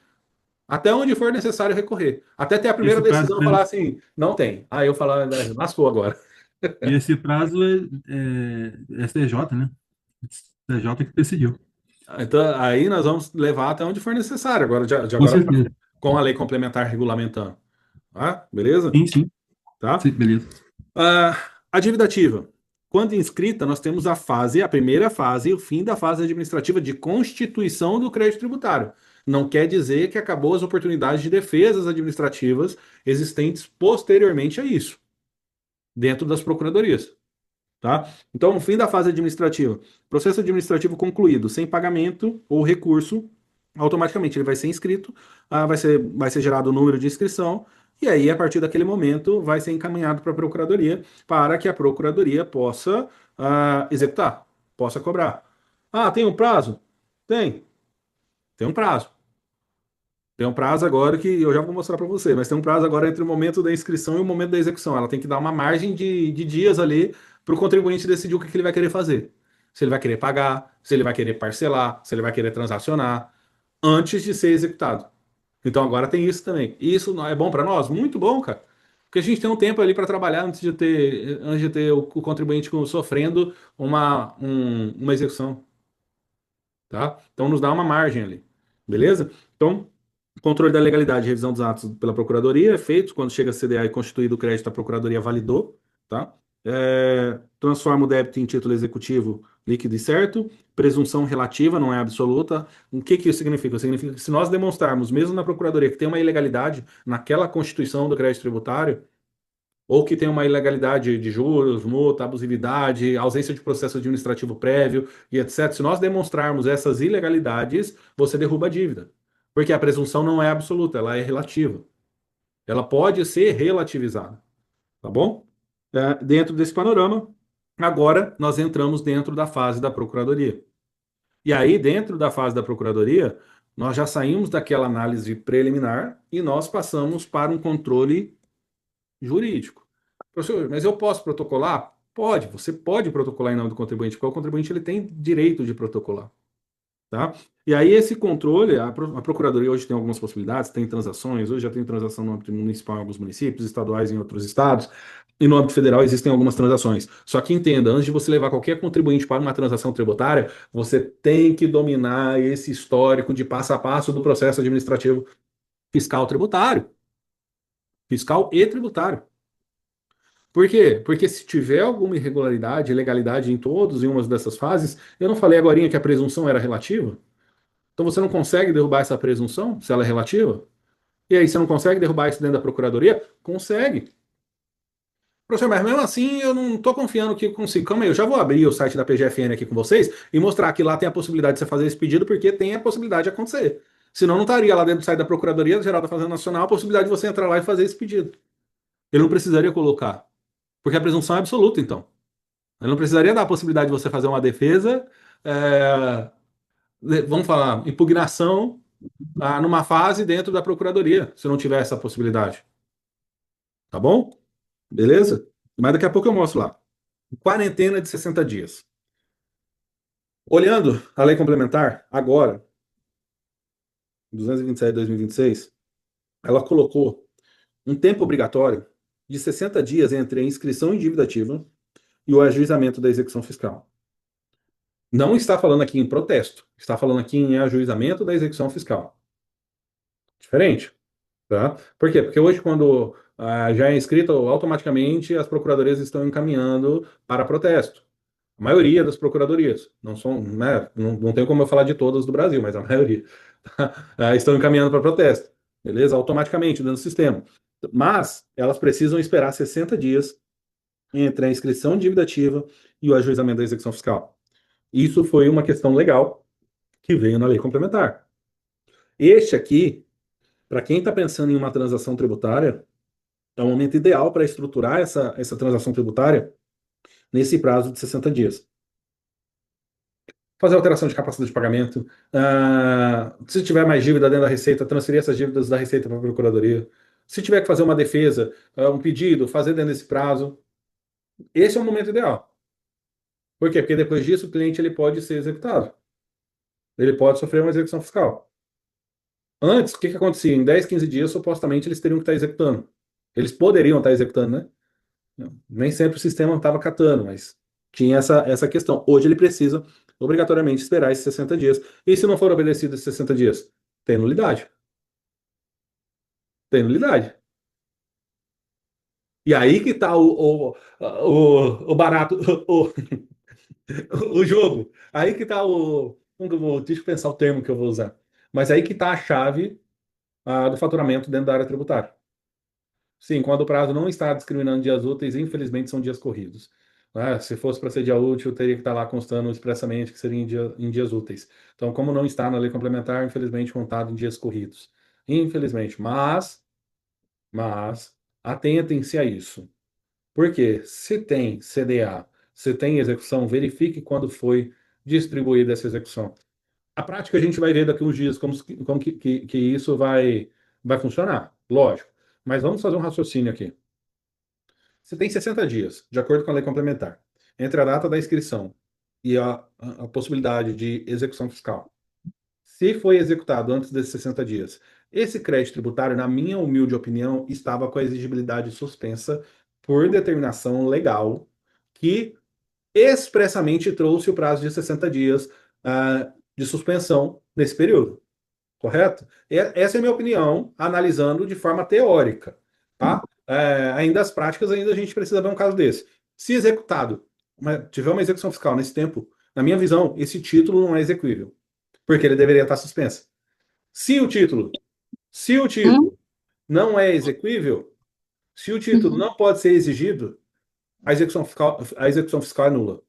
Até onde for necessário recorrer. Até ter a primeira Esse prazo, decisão e falar assim, não tem. Aí eu falar, lascou agora. e esse prazo é STJ, né? STJ que decidiu. Então, aí nós vamos levar até onde for necessário, agora, de Com agora certeza. com a lei complementar regulamentando. Tá? Beleza? Sim, sim. Tá? Sim, beleza. Ah, a dívida ativa. Quando inscrita, nós temos a primeira fase e o fim da fase administrativa de constituição do crédito tributário. Não quer dizer que acabou as oportunidades de defesas administrativas existentes posteriormente a isso, dentro das procuradorias. Tá? Então, no fim da fase administrativa, processo administrativo concluído, sem pagamento ou recurso, automaticamente ele vai ser inscrito, vai ser gerado o número de inscrição, e aí, a partir daquele momento, vai ser encaminhado para a Procuradoria, para que a Procuradoria possa executar, possa cobrar. Ah, tem um prazo? Tem um prazo. Tem um prazo agora que eu já vou mostrar para você, mas tem um prazo agora entre o momento da inscrição e o momento da execução. Ela tem que dar uma margem de dias ali para o contribuinte decidir o que ele vai querer fazer. Se ele vai querer pagar, se ele vai querer parcelar, se ele vai querer transacionar, antes de ser executado. Então agora tem isso também. E isso é bom para nós? Muito bom, cara. Porque a gente tem um tempo ali para trabalhar antes de ter o contribuinte sofrendo uma execução, tá? Então nos dá uma margem ali, beleza? Então, controle da legalidade e revisão dos atos pela Procuradoria é feito quando chega a CDA e constituído o crédito, a Procuradoria validou, tá? Transforma o débito em título executivo líquido e certo. Presunção relativa, não é absoluta. O que que isso significa? Significa que se nós demonstrarmos, mesmo na Procuradoria, que tem uma ilegalidade naquela constituição do crédito tributário, ou que tem uma ilegalidade de juros, multa, abusividade, ausência de processo administrativo prévio e etc. Se nós demonstrarmos essas ilegalidades, você derruba a dívida. Porque a presunção não é absoluta, ela é relativa. Ela pode ser relativizada, tá bom? Dentro desse panorama, agora nós entramos dentro da fase da Procuradoria. E aí, dentro da fase da Procuradoria, nós já saímos daquela análise preliminar e nós passamos para um controle jurídico. Professor, mas eu posso protocolar? Pode, você pode protocolar em nome do contribuinte, porque o contribuinte ele tem direito de protocolar, tá? E aí esse controle, a Procuradoria hoje tem algumas possibilidades, tem transações, hoje já tem transação no âmbito municipal em alguns municípios, estaduais em outros estados, e no âmbito federal existem algumas transações. Só que entenda, antes de você levar qualquer contribuinte para uma transação tributária, você tem que dominar esse histórico de passo a passo do processo administrativo fiscal tributário, fiscal e tributário. Por quê? Porque se tiver alguma irregularidade, ilegalidade em todos e umas dessas fases, eu não falei agorinha que a presunção era relativa? Então você não consegue derrubar essa presunção, se ela é relativa? E aí você não consegue derrubar isso dentro da procuradoria? Consegue. Professor, mas mesmo assim eu não estou confiando que eu consigo. Calma aí, eu já vou abrir o site da PGFN aqui com vocês e mostrar que lá tem a possibilidade de você fazer esse pedido, porque tem a possibilidade de acontecer. Senão não estaria lá dentro do site da Procuradoria Geral da Fazenda Nacional a possibilidade de você entrar lá e fazer esse pedido. Ele não precisaria colocar. Porque a presunção é absoluta, então. Ele não precisaria dar a possibilidade de você fazer uma defesa, vamos falar, impugnação, numa fase dentro da procuradoria, se não tiver essa possibilidade. Tá bom? Beleza? Mas daqui a pouco eu mostro lá. Quarentena de 60 dias. Olhando a lei complementar, agora, 227 de 2026, ela colocou um tempo obrigatório de 60 dias entre a inscrição em dívida ativa e o ajuizamento da execução fiscal. Não está falando aqui em protesto, está falando aqui em ajuizamento da execução fiscal. Diferente, tá? Por quê? Porque hoje, quando já é inscrito, automaticamente as procuradorias estão encaminhando para protesto. A maioria das procuradorias, não são, né, não tem como eu falar de todas do Brasil, mas a maioria estão encaminhando para protesto, beleza? Automaticamente, dentro do sistema. Mas elas precisam esperar 60 dias entre a inscrição de dívida ativa e o ajuizamento da execução fiscal. Isso foi uma questão legal que veio na lei complementar. Este aqui, para quem está pensando em uma transação tributária, é o momento ideal para estruturar essa transação tributária nesse prazo de 60 dias. fazer alteração de capacidade de pagamento, se tiver mais dívida dentro da Receita, transferir essas dívidas da Receita para a Procuradoria. Se tiver que fazer uma defesa, um pedido, fazer dentro desse prazo. Esse é o momento ideal. Por quê? Porque depois disso o cliente ele pode ser executado. Ele pode sofrer uma execução fiscal. Antes, o que que acontecia? Em 10, 15 dias, supostamente, eles teriam que estar executando. Eles poderiam estar executando, né? Nem sempre o sistema estava catando, mas tinha essa questão. Hoje ele precisa obrigatoriamente esperar esses 60 dias. E se não for obedecido esses 60 dias? Tem nulidade. Tem nulidade. E aí que está o barato, o jogo. Aí que está deixa eu pensar o termo que eu vou usar. Mas aí que está a chave do faturamento dentro da área tributária. Sim, quando o prazo não está discriminando dias úteis, infelizmente são dias corridos. Se fosse para ser dia útil, teria que estar lá constando expressamente que seria em dias úteis. Então, como não está na lei complementar, infelizmente contado em dias corridos. Infelizmente, mas atentem-se a isso. Porque se tem CDA, se tem execução, verifique quando foi distribuída essa execução. A prática a gente vai ver daqui uns dias como que isso vai funcionar, lógico. Mas vamos fazer um raciocínio aqui. Você tem 60 dias, de acordo com a lei complementar, entre a data da inscrição e a possibilidade de execução fiscal. Se foi executado antes desses 60 dias, esse crédito tributário, na minha humilde opinião, estava com a exigibilidade suspensa por determinação legal que expressamente trouxe o prazo de 60 dias de suspensão nesse período. Correto? Essa é a minha opinião, analisando de forma teórica, tá? Ainda as práticas, ainda a gente precisa ver um caso desse. Se executado, tiver uma execução fiscal nesse tempo, na minha visão, esse título não é exequível, porque ele deveria estar suspenso. Se o título, se o título não é exequível, se o título não pode ser exigido, a execução fiscal é nula.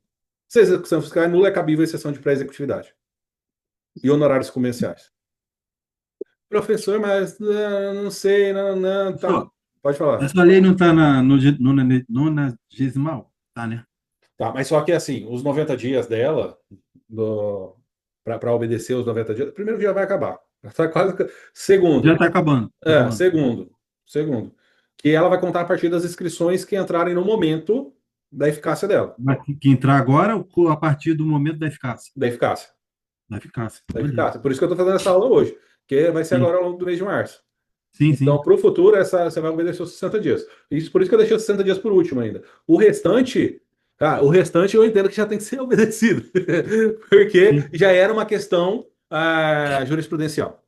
Se a execução fiscal é nula, é cabível a exceção de pré-executividade e honorários comerciais. Professor, mas não sei, não, tá. Só, Pode falar. essa lei não está no 90º, tá, né? Tá, mas só que assim, os 90 dias dela, para obedecer os 90 dias, primeiro dia vai acabar. Tá quase. Já Segundo, está acabando. Tá acabando. segundo, que ela vai contar a partir das inscrições que entrarem no momento da eficácia dela. Vai ter que entrar agora ou a partir do momento da eficácia? Da eficácia. Da eficácia. Da Beleza. eficácia. Por isso que eu estou fazendo essa aula hoje, que vai ser Sim, agora ao longo do mês de março. sim, Então, sim. para o futuro, você vai obedecer os 60 dias. Por isso que eu deixei os 60 dias por último ainda. O restante eu entendo que já tem que ser obedecido, porque Sim. já era uma questão jurisprudencial.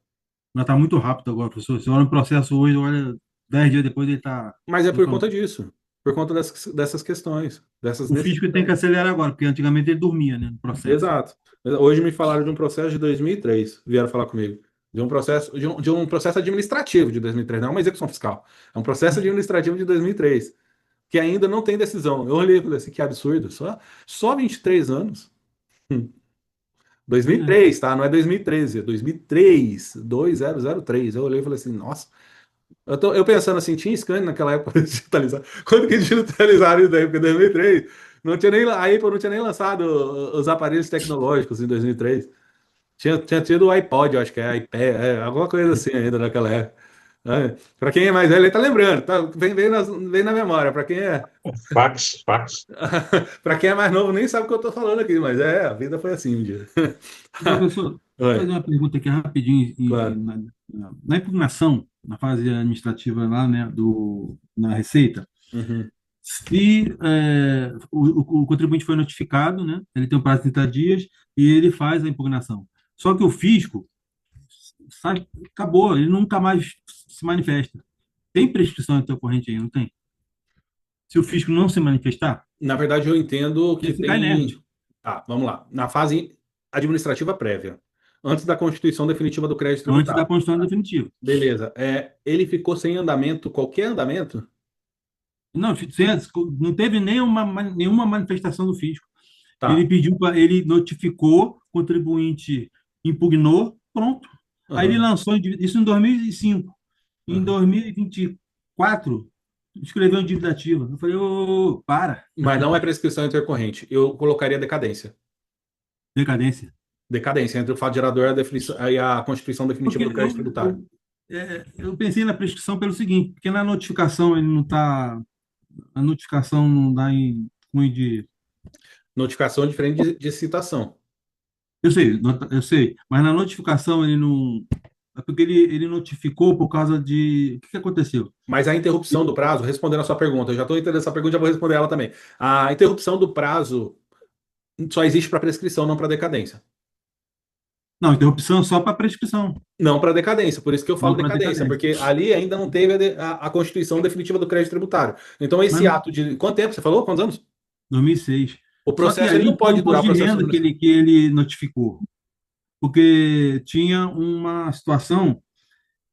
Mas está muito rápido agora, professor. Você olha o processo hoje, olha, 10 dias depois ele está. Mas é por conta disso, por conta dessas questões, dessas O físico tem que necessidades. acelerar agora, porque antigamente ele dormia, né, no processo. Exato. Hoje me falaram de um processo de 2003, vieram falar comigo. De um processo administrativo de 2003, não é uma execução fiscal. É um processo administrativo de 2003, que ainda não tem decisão. Eu olhei e falei assim, que absurdo, só 23 anos. Hum. Pois é. 2003, tá? Não é 2013, é 2003, 2003. Eu olhei e falei assim, nossa. Eu pensando assim, tinha scan naquela época de digitalizar. Quando que digitalizaram isso daí? Porque em 2003 a Apple não tinha nem lançado os aparelhos tecnológicos em 2003. Tinha tido o iPod, eu acho que é iPad, alguma coisa assim ainda naquela época. Para quem é mais velho, ele tá lembrando, tá? Vem na memória. Para quem é Fax, fax. para quem é mais novo, nem sabe o que eu tô falando aqui, mas a vida foi assim um dia. Professor, deixa eu fazer Oi, uma pergunta aqui rapidinho. claro. Na impugnação, na fase administrativa lá, né, na Receita, Uhum. se o contribuinte foi notificado, né, ele tem um prazo de 30 dias e ele faz a impugnação. Só que o fisco sai, acabou, ele nunca mais se manifesta. Tem prescrição intercorrente aí, não tem? Se o fisco não se manifestar, Na verdade, eu entendo que ele fica tem. inerte Tá, vamos lá. Na fase administrativa prévia, antes da constituição definitiva do crédito antes da tributário. constituição definitiva. Beleza. Ele ficou sem andamento, qualquer andamento? Não, não teve nenhuma manifestação do fisco. Tá. Ele notificou, o contribuinte impugnou, pronto. Aí ele Aham, lançou isso em 2005. Em aham. 2024, escreveu em dívida ativa. Eu falei, ô, para. Mas não é prescrição intercorrente. Eu colocaria decadência. Decadência. Decadência entre o fato gerador e a constituição definitiva Porque do crédito tributário. eu pensei na prescrição pelo seguinte, porque na notificação ele não está, a notificação não dá em cunho de. Notificação diferente de citação. Eu sei, mas na notificação ele não. É porque ele notificou por causa de. O que que aconteceu? Mas a interrupção do prazo, respondendo a sua pergunta, eu já estou entendendo essa pergunta, já vou responder ela também. A interrupção do prazo só existe para prescrição, não para decadência. Não, interrupção só para prescrição, Não para decadência, por isso que eu falo não para decadência, decadência. porque ali ainda não teve a constituição definitiva do crédito tributário. Então, Mas esse ato de. Quanto tempo você falou? Quantos anos? 2006. O Só que processo ele aí não foi o pode durar o imposto de processo renda administrativo. que ele notificou, porque tinha uma situação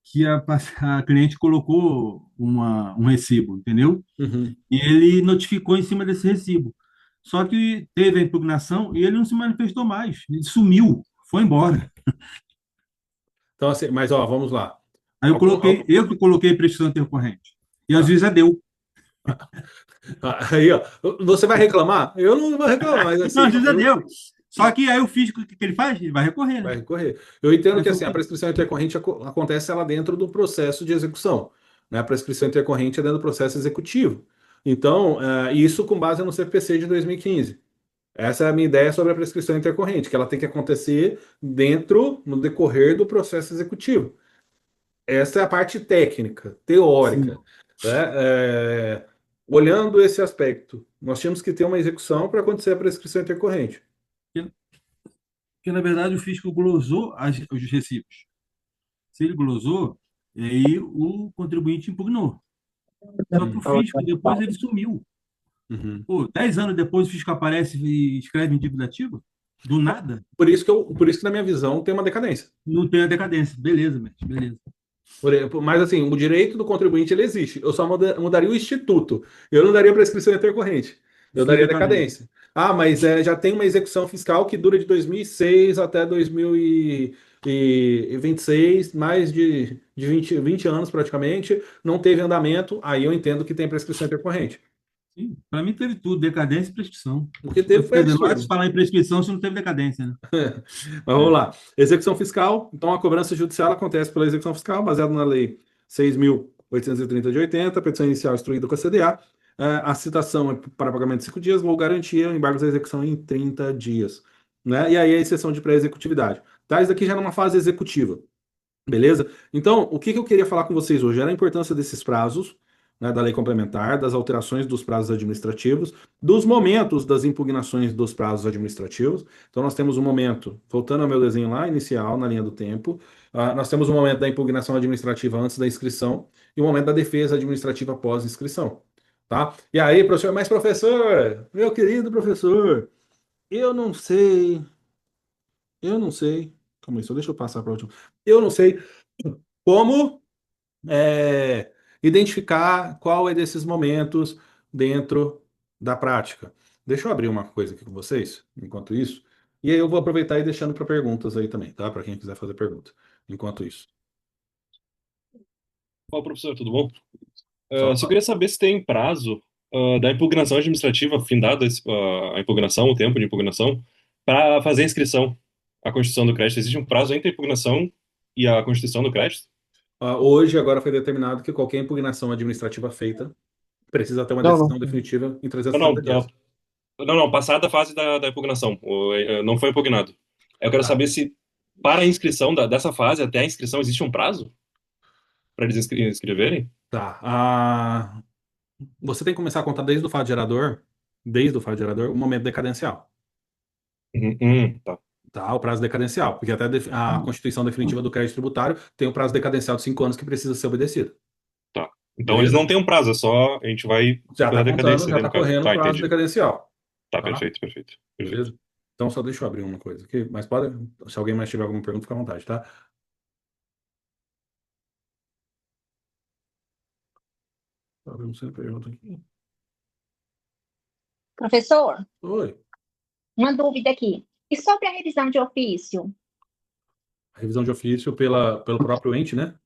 que a cliente colocou um recibo, entendeu? Uhum. E ele notificou em cima desse recibo. Só que teve a impugnação e ele não se manifestou mais. Ele sumiu, foi embora. Então, assim, mas ó, vamos lá. Aí eu que coloquei prescrição intercorrente. E às Tá. vezes deu. Aí, ó, você vai reclamar? Eu não vou reclamar, mas Não, assim, às ó, vezes eu deu. Só que aí o físico, o que ele faz? Ele vai recorrer, né? vai recorrer. Eu entendo Aí que foi o assim, a que. prescrição intercorrente acontece ela dentro do processo de execução, né? A prescrição intercorrente é dentro do processo executivo. Então, isso com base no CPC de 2015. Essa é a minha ideia sobre a prescrição intercorrente, que ela tem que acontecer no decorrer do processo executivo. Essa é a parte técnica, Sim. teórica, né? Olhando esse aspecto, nós tínhamos que ter uma execução para acontecer a prescrição intercorrente. Porque, na verdade, o fisco glosou os recibos. Se ele glosou, aí o contribuinte impugnou. Só que o Hum. fisco, depois, ele sumiu. Uhum. Pô, 10 anos depois o fisco aparece e escreve em dívida ativa? Do nada? Por isso que na minha visão tem uma decadência. Não tem a decadência. Beleza, mestre, beleza. Mas assim, o direito do contribuinte ele existe. Eu só mudaria o instituto. Eu não daria prescrição intercorrente. Eu Sem daria decadência. decadência. Ah, mas já tem uma execução fiscal que dura de 2006 até 2026, mais de 20 anos praticamente, não teve andamento, aí eu entendo que tem prescrição intercorrente. Sim, para mim teve tudo, decadência e prescrição. O que teve foi Quer dizer, não há de absurdo. falar em prescrição se não teve decadência, né? Mas vamos lá. Execução fiscal. Então, a cobrança judicial acontece pela execução fiscal, baseada na Lei 6.830 de 80, petição inicial instruída com a CDA. A citação é para pagamento de 5 dias, ou garantia, embargos da execução em 30 dias. Né? E aí a exceção de pré-executividade. Tá? Isso daqui já é numa fase executiva. Beleza? Então, o que eu queria falar com vocês hoje era a importância desses prazos, né, da lei complementar, das alterações dos prazos administrativos, dos momentos das impugnações dos prazos administrativos. Então, nós temos um momento, voltando ao meu desenho lá inicial, na linha do tempo, nós temos um momento da impugnação administrativa antes da inscrição e o momento da defesa administrativa após inscrição. Tá? E aí, professor, mas professor, meu querido professor, eu não sei, eu não sei. Calma aí, só deixa eu passar para o último. Eu não sei como identificar qual é desses momentos dentro da prática. Deixa eu abrir uma coisa aqui com vocês, enquanto isso, e aí eu vou aproveitar e deixando para perguntas aí também, tá? Para quem quiser fazer pergunta, enquanto isso. Fala, professor, tudo bom? Só Só... queria saber se tem prazo da impugnação administrativa, findada a impugnação, o tempo de impugnação, para fazer a inscrição à Constituição do Crédito. Existe um prazo entre a impugnação e a Constituição do Crédito? Hoje, agora foi determinado que qualquer impugnação administrativa feita precisa ter uma Não, não. decisão definitiva em Não, 360 dias. não, passada a fase da impugnação. Não foi impugnado. Eu quero Tá. saber se, para a inscrição dessa fase, até a inscrição, existe um prazo para eles inscreverem? Tá. Você tem que começar a contar desde o fato gerador, o momento decadencial. Tá. Tá, o prazo decadencial, porque até a Constituição Definitiva do Crédito Tributário tem o prazo decadencial de 5 anos que precisa ser obedecido. Tá. Então eles Beleza? não têm um prazo, é só a gente vai Já está pela contando, decadência já ali está no caso. correndo o Tá, prazo entendi. decadencial. Tá, Tá? perfeito, perfeito. Perfeito. Beleza? Então, só deixa eu abrir uma coisa aqui, mas pode, se alguém mais tiver alguma pergunta, fica à vontade, tá? Tô abrindo sem pergunta aqui. Professor, Oi. uma dúvida aqui. E sobre a revisão de ofício? A revisão de ofício pelo próprio ente, né?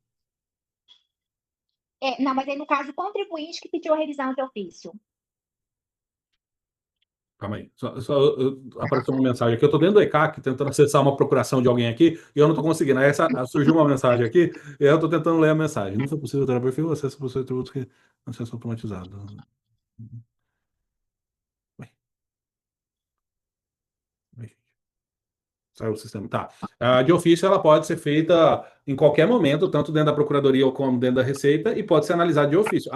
Não, mas aí no caso, o contribuinte que pediu a revisão de ofício. Calma aí. Apareceu uma mensagem aqui. Eu estou dentro do ECAC tentando acessar uma procuração de alguém aqui e eu não estou conseguindo. Aí surgiu uma mensagem aqui e eu estou tentando ler a mensagem. Não foi possível alterar o perfil, acesso para os atributos que acesso automatizado. Ué, ué, saiu o sistema. Tá. A de ofício ela pode ser feita em qualquer momento, tanto dentro da Procuradoria como dentro da Receita, e pode ser analisada de ofício.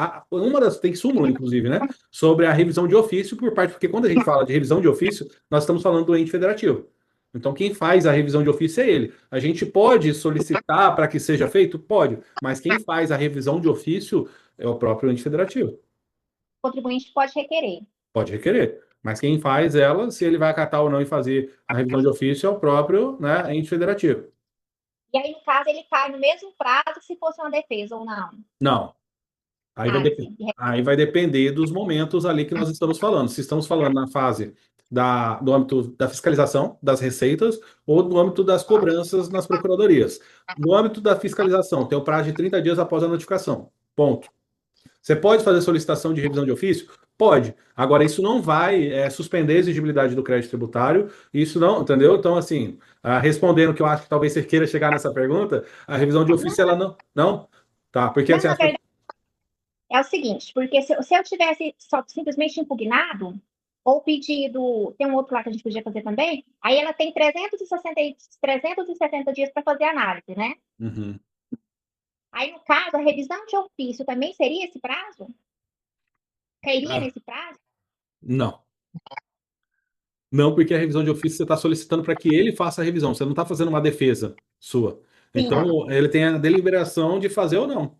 Tem súmula, inclusive, né? Sobre a revisão de ofício por parte, porque quando a gente fala de revisão de ofício, nós estamos falando do ente federativo. Então, quem faz a revisão de ofício é ele. A gente pode solicitar para que seja feito? Pode, mas quem faz a revisão de ofício é o próprio ente federativo. O contribuinte pode requerer. Pode requerer. Mas quem faz ela, se ele vai acatar ou não e fazer a revisão de ofício, é o próprio, né, ente federativo. E aí, no caso, ele cai no mesmo prazo se fosse uma defesa ou não. Não. Aí vai, Sim. aí vai depender dos momentos ali que nós estamos falando. Se estamos falando na fase do âmbito da fiscalização das receitas ou do âmbito das cobranças nas procuradorias. No âmbito da fiscalização, tem o prazo de 30 dias após a notificação. Ponto. Você pode fazer solicitação de revisão de ofício? Pode. Agora, isso não vai suspender a exigibilidade do crédito tributário. Isso não, entendeu? Então, assim, respondendo que eu acho que talvez você queira chegar nessa pergunta, a revisão de ofício, ela não. Não? Tá, porque Não, assim, na verdade, é o seguinte, porque se eu tivesse só simplesmente impugnado, ou pedido, tem um outro lá que a gente podia fazer também, aí ela tem 370 dias para fazer a análise, né? Uhum. Aí, no caso, a revisão de ofício também seria esse prazo? Cairia Ah, nesse prazo? não. Não, porque a revisão de ofício você está solicitando para que ele faça a revisão. Você não está fazendo uma defesa sua. Sim. Então, ele tem a deliberação de fazer ou não.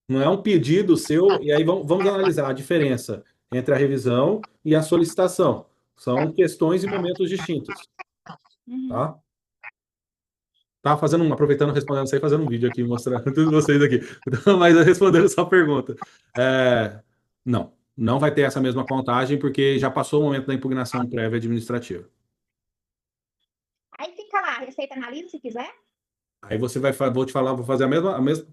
Não é um pedido seu. E aí vamos analisar a diferença entre a revisão e a solicitação. São questões e momentos distintos, Uhum. tá? Tá fazendo aproveitando, respondendo isso aí, fazendo um vídeo aqui, mostrando tudo vocês aqui. Então, mas respondendo sua pergunta. Não, não vai ter essa mesma contagem, porque já passou o momento da impugnação prévia administrativa. Aí fica lá, a Receita analisa se quiser. Aí você vou te falar, vou fazer mesmo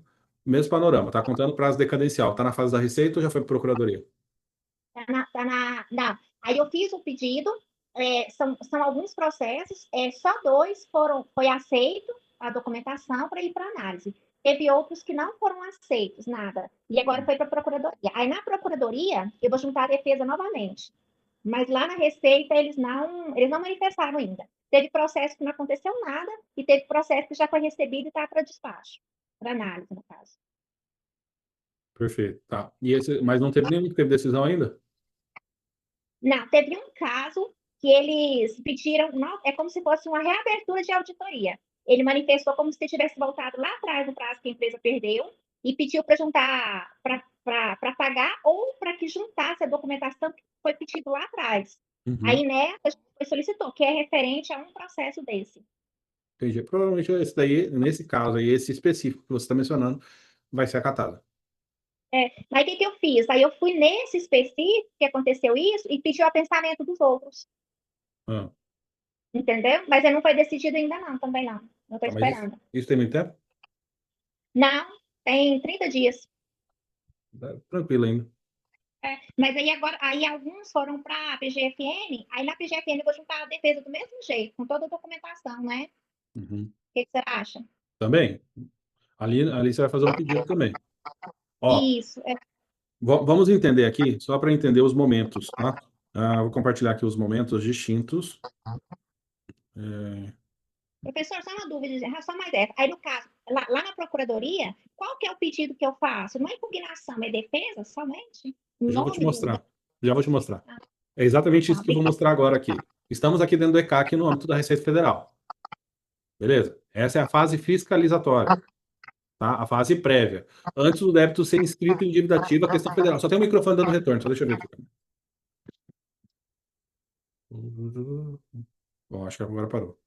panorama. Tá contando prazo decadencial. Tá na fase da Receita ou já foi para Procuradoria? Não. Aí eu fiz o pedido, são alguns processos, só 2 foi aceito a documentação para ir para análise. Teve outros que não foram aceitos, nada. E agora foi para a Procuradoria. Aí na Procuradoria, eu vou juntar a defesa novamente. Mas lá na Receita, eles não manifestaram ainda. Teve processo que não aconteceu nada e teve processo que já foi recebido e está para despacho, para análise, no caso. Perfeito, tá. Mas não teve nenhum que teve decisão ainda? Não, teve um caso que eles pediram, é como se fosse uma reabertura de auditoria. Ele manifestou como se tivesse voltado lá atrás no prazo que a empresa perdeu e pediu para juntar, para pagar ou para que juntasse a documentação que foi pedido lá atrás. Uhum. Aí, né, a gente solicitou, que é referente a um processo desse. Entendi. Provavelmente esse daí, nesse caso aí, esse específico que você está mencionando, vai ser acatado. Mas o que eu fiz? Aí eu fui nesse específico que aconteceu isso e pedi o apensamento dos outros. Ah, Entendeu? Mas ele não foi decidido ainda não, também não. Não estou tá, mas esperando. isso tem muito tempo? Não, tem 30 dias. Tá tranquilo ainda. Mas aí agora, aí alguns foram para a PGFN, aí na PGFN eu vou juntar a defesa do mesmo jeito, com toda a documentação, né? Uhum. O que você acha? Também? Ali você vai fazer um pedido também. Ó, Isso. vamos entender aqui, só para entender os momentos, tá? Vou compartilhar aqui os momentos distintos. Professor, só uma dúvida, só mais essa. Aí, no caso, lá na Procuradoria, qual que é o pedido que eu faço? Não é impugnação, é defesa somente? Eu já vou te Nome do... mostrar. Já vou te mostrar. É exatamente isso que eu vou mostrar agora aqui. Estamos aqui dentro do ECAC no âmbito da Receita Federal. Beleza? Essa é a fase fiscalizatória, tá? A fase prévia. Antes do débito ser inscrito em dívida ativa, a questão federal. Só tem o microfone dando retorno, só deixa eu ver aqui. Bom, acho que agora parou.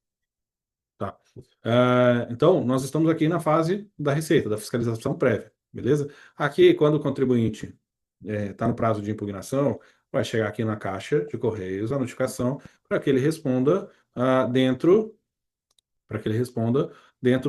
Tá. Então, nós estamos aqui na fase da Receita, da fiscalização prévia, beleza? Aqui, quando o contribuinte está no prazo de impugnação, vai chegar aqui na Caixa de Correios a notificação para que ele responda dentro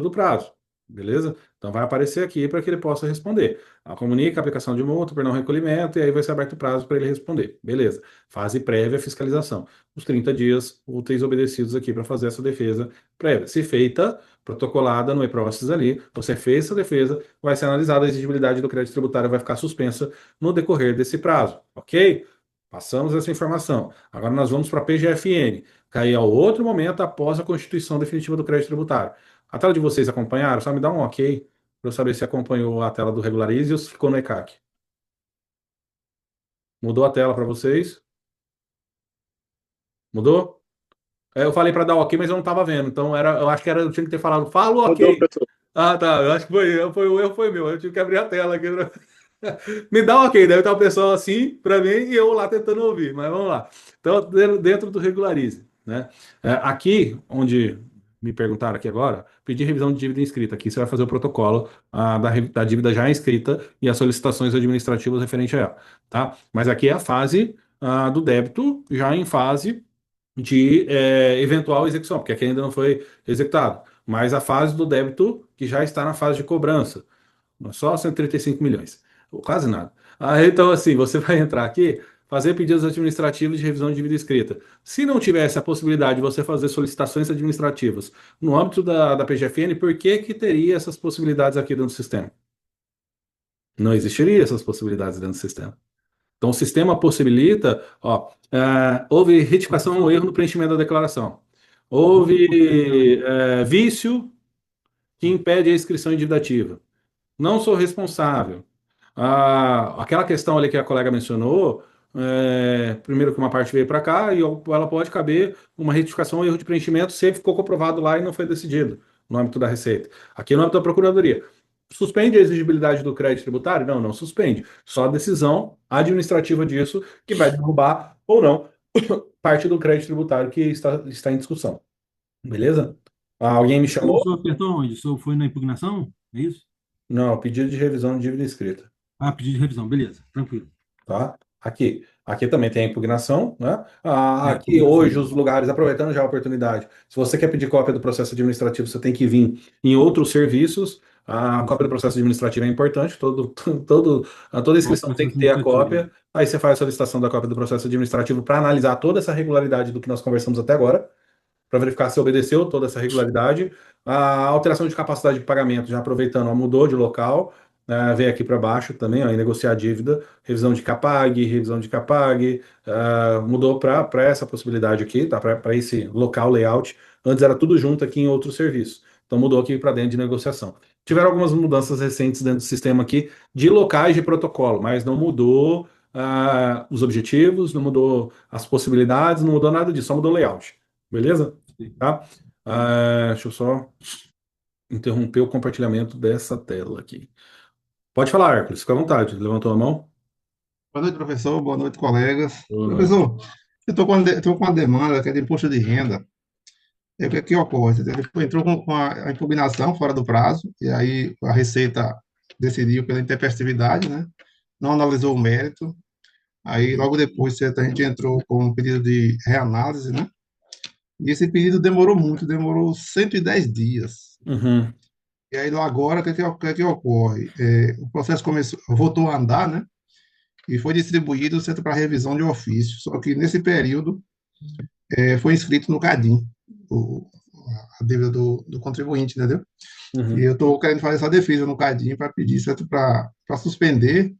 do prazo. Beleza? Então vai aparecer aqui para que ele possa responder. Comunica a aplicação de multa por não recolhimento e aí vai ser aberto o prazo para ele responder. Beleza. Fase prévia fiscalização. Os 30 dias úteis obedecidos aqui para fazer essa defesa prévia. Se feita, protocolada no e-process ali, você fez essa defesa, vai ser analisada a exigibilidade do crédito tributário, vai ficar suspensa no decorrer desse prazo. Ok? Passamos essa informação. Agora nós vamos para a PGFN, que aí é o outro momento após a constituição definitiva do crédito tributário. A tela de vocês acompanharam? Só me dá um ok para eu saber se acompanhou a tela do Regularize ou se ficou no ECAC. Mudou a tela para vocês? Mudou? Eu falei para dar ok, mas eu não estava vendo. Então eu acho que eu tinha que ter falado, falo Mudou, ok. professor. Ah, tá. Eu acho que o erro foi meu. Eu tive que abrir a tela aqui. Me dá um ok, deve estar o pessoal assim para mim e eu lá tentando ouvir, mas vamos lá. Então, dentro do Regularize, né? Aqui, onde me perguntaram aqui agora, pedir revisão de dívida inscrita. Aqui você vai fazer o protocolo da dívida já inscrita e as solicitações administrativas referente a ela, tá? Mas aqui é a fase do débito, já em fase de eventual execução, porque aqui ainda não foi executado, mas a fase do débito que já está na fase de cobrança. Só 135 milhões. Quase nada. Então, assim, você vai entrar aqui, fazer pedidos administrativos de revisão de dívida escrita. Se não tivesse a possibilidade de você fazer solicitações administrativas no âmbito da PGFN, por que que teria essas possibilidades aqui dentro do sistema? Não existiria essas possibilidades dentro do sistema. Então, o sistema possibilita, ó, houve retificação ou erro no preenchimento da declaração. Houve vício que impede a inscrição em dívida ativa. Não sou responsável. Aquela questão ali que a colega mencionou, primeiro que uma parte veio para cá e ela pode caber uma retificação ou erro de preenchimento se ficou comprovado lá e não foi decidido no âmbito da Receita. Aqui no âmbito da Procuradoria. Suspende a exigibilidade do crédito tributário? Não, não suspende. Só a decisão administrativa disso que vai derrubar ou não parte do crédito tributário que está em discussão. Beleza? Alguém me O chamou? senhor apertou onde? O senhor foi na impugnação? É isso? Não, pedido de revisão de dívida escrita. Ah, pedido de revisão, beleza, tranquilo. Tá? Aqui também tem a impugnação, né? Aqui Impugnação. hoje os lugares, aproveitando já a oportunidade, se você quer pedir cópia do processo administrativo, você tem que vir em outros serviços. A cópia do processo administrativo é importante, toda inscrição tem que ter a cópia. Aí você faz a solicitação da cópia do processo administrativo para analisar toda essa regularidade do que nós conversamos até agora, para verificar se obedeceu toda essa regularidade. A alteração de capacidade de pagamento, já aproveitando, ó, mudou de local, veio aqui para baixo também, ó, em negociar a dívida, revisão de Capag, mudou para essa possibilidade aqui, tá? Para esse local layout. Antes era tudo junto aqui em outro serviço. Então mudou aqui para dentro de negociação. Tiveram algumas mudanças recentes dentro do sistema aqui de locais de protocolo, mas não mudou os objetivos, não mudou as possibilidades, não mudou nada disso, só mudou o layout. Beleza? Tá? Deixa eu só interromper o compartilhamento dessa tela aqui. Pode falar, Hércules, fica à vontade. Levantou a mão? Boa noite, professor. Boa noite, colegas. Boa noite. Professor, eu estou com uma demanda que é de imposto de renda. O que ocorre? Ele entrou com a impugnação fora do prazo, e aí a Receita decidiu pela intempestividade, né? Não analisou o mérito. Aí, logo depois, a gente entrou com um pedido de reanálise, né? E esse pedido demorou muito, demorou 110 dias. Uhum. E aí, agora, o que ocorre? O processo voltou a andar, né? E foi distribuído certo, para revisão de ofício. Só que nesse período foi inscrito no CADIM, o- a dívida do contribuinte, entendeu? Uhum. E eu estou querendo fazer essa defesa no CADIM para pedir certo para suspender,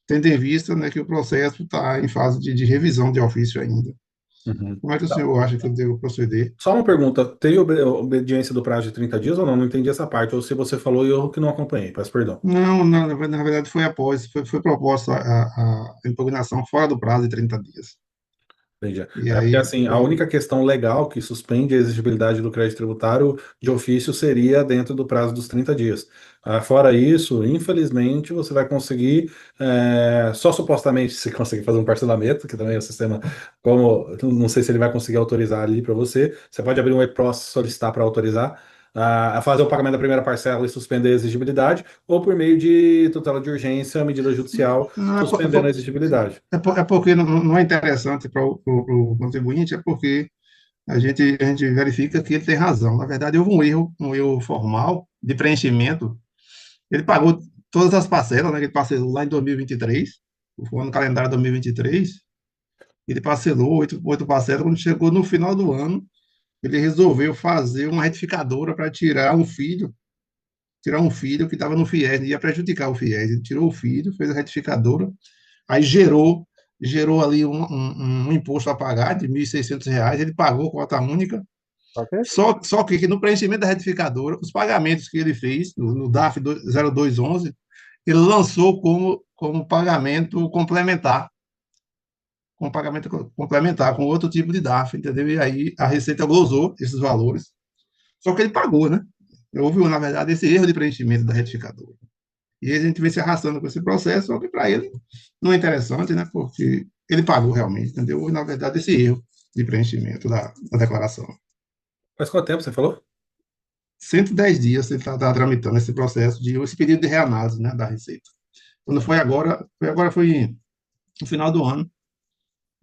tendo em vista, né, que o processo está em fase de revisão de ofício ainda. Uhum. Como é que o senhor acha que eu devo proceder? Só uma pergunta, teve obediência do prazo de 30 dias ou não? Não entendi essa parte. Ou se você falou e eu que não acompanhei, peço perdão. Não, não, na verdade foi após, foi proposta a impugnação fora do prazo de 30 dias. Entendi. E Porque aí, assim, a única questão legal que suspende a exigibilidade do crédito tributário de ofício seria dentro do prazo dos 30 dias. Fora isso, infelizmente, você vai conseguir, só supostamente, se conseguir fazer um parcelamento, que também é o sistema, como, não sei se ele vai conseguir autorizar ali para você, você pode abrir um e-process, solicitar para autorizar, a fazer o pagamento da primeira parcela e suspender a exigibilidade, ou por meio de tutela de urgência, medida judicial, não, suspendendo a exigibilidade. é porque não é interessante para o contribuinte, é porque a gente verifica que ele tem razão. Na verdade, houve um erro formal de preenchimento. Ele pagou todas as parcelas, né? Ele parcelou lá em 2023, foi no calendário 2023. Ele parcelou oito parcelas. Quando chegou no final do ano, ele resolveu fazer uma retificadora para tirar um filho que estava no FIES, ia prejudicar o FIES. Ele tirou o filho, fez a retificadora, aí gerou ali um imposto a pagar de R$ 1.600. Ele pagou cota única. Ok. Só que no preenchimento da retificadora, os pagamentos que ele fez no DAF 0211, ele lançou como pagamento complementar, com outro tipo de DAF, entendeu? E aí a Receita glosou esses valores. Só que ele pagou, né? Houve, na verdade, esse erro de preenchimento da retificadora. E a gente vem se arrastando com esse processo, só que para ele não é interessante, né? Porque ele pagou realmente, entendeu? Houve, na verdade, esse erro de preenchimento da declaração. Faz quanto tempo você falou? 110 dias ele está tramitando esse pedido de reanálise, né, da Receita. Quando foi no final do ano,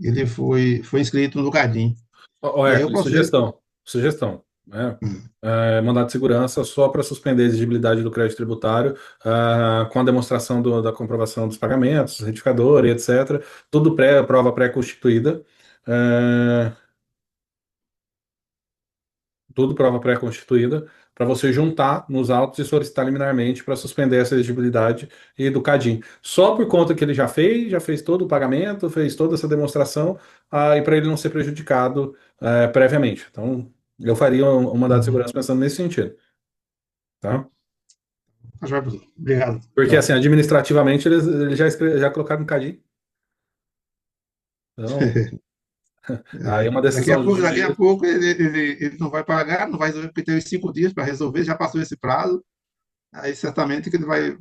ele foi inscrito no Cadim. Ó, E aí o Hércules, processo. sugestão, né? Mandado de segurança só para suspender a exigibilidade do crédito tributário, com a demonstração da comprovação dos pagamentos, retificador e etc. Tudo prova pré-constituída. eh, Tudo prova pré-constituída, para você juntar nos autos e solicitar liminarmente para suspender essa elegibilidade e do CADIM. Só por conta que ele já fez todo o pagamento, fez toda essa demonstração, e para ele não ser prejudicado previamente. Então, eu faria um mandado de segurança pensando nesse sentido, tá? Obrigado. Porque, Tá. assim, administrativamente, eles já colocaram no CADIM. Então, aí é uma decisão Daqui a judicial. pouco ele não vai pagar, não vai resolver, porque teve 5 dias para resolver, já passou esse prazo, aí certamente que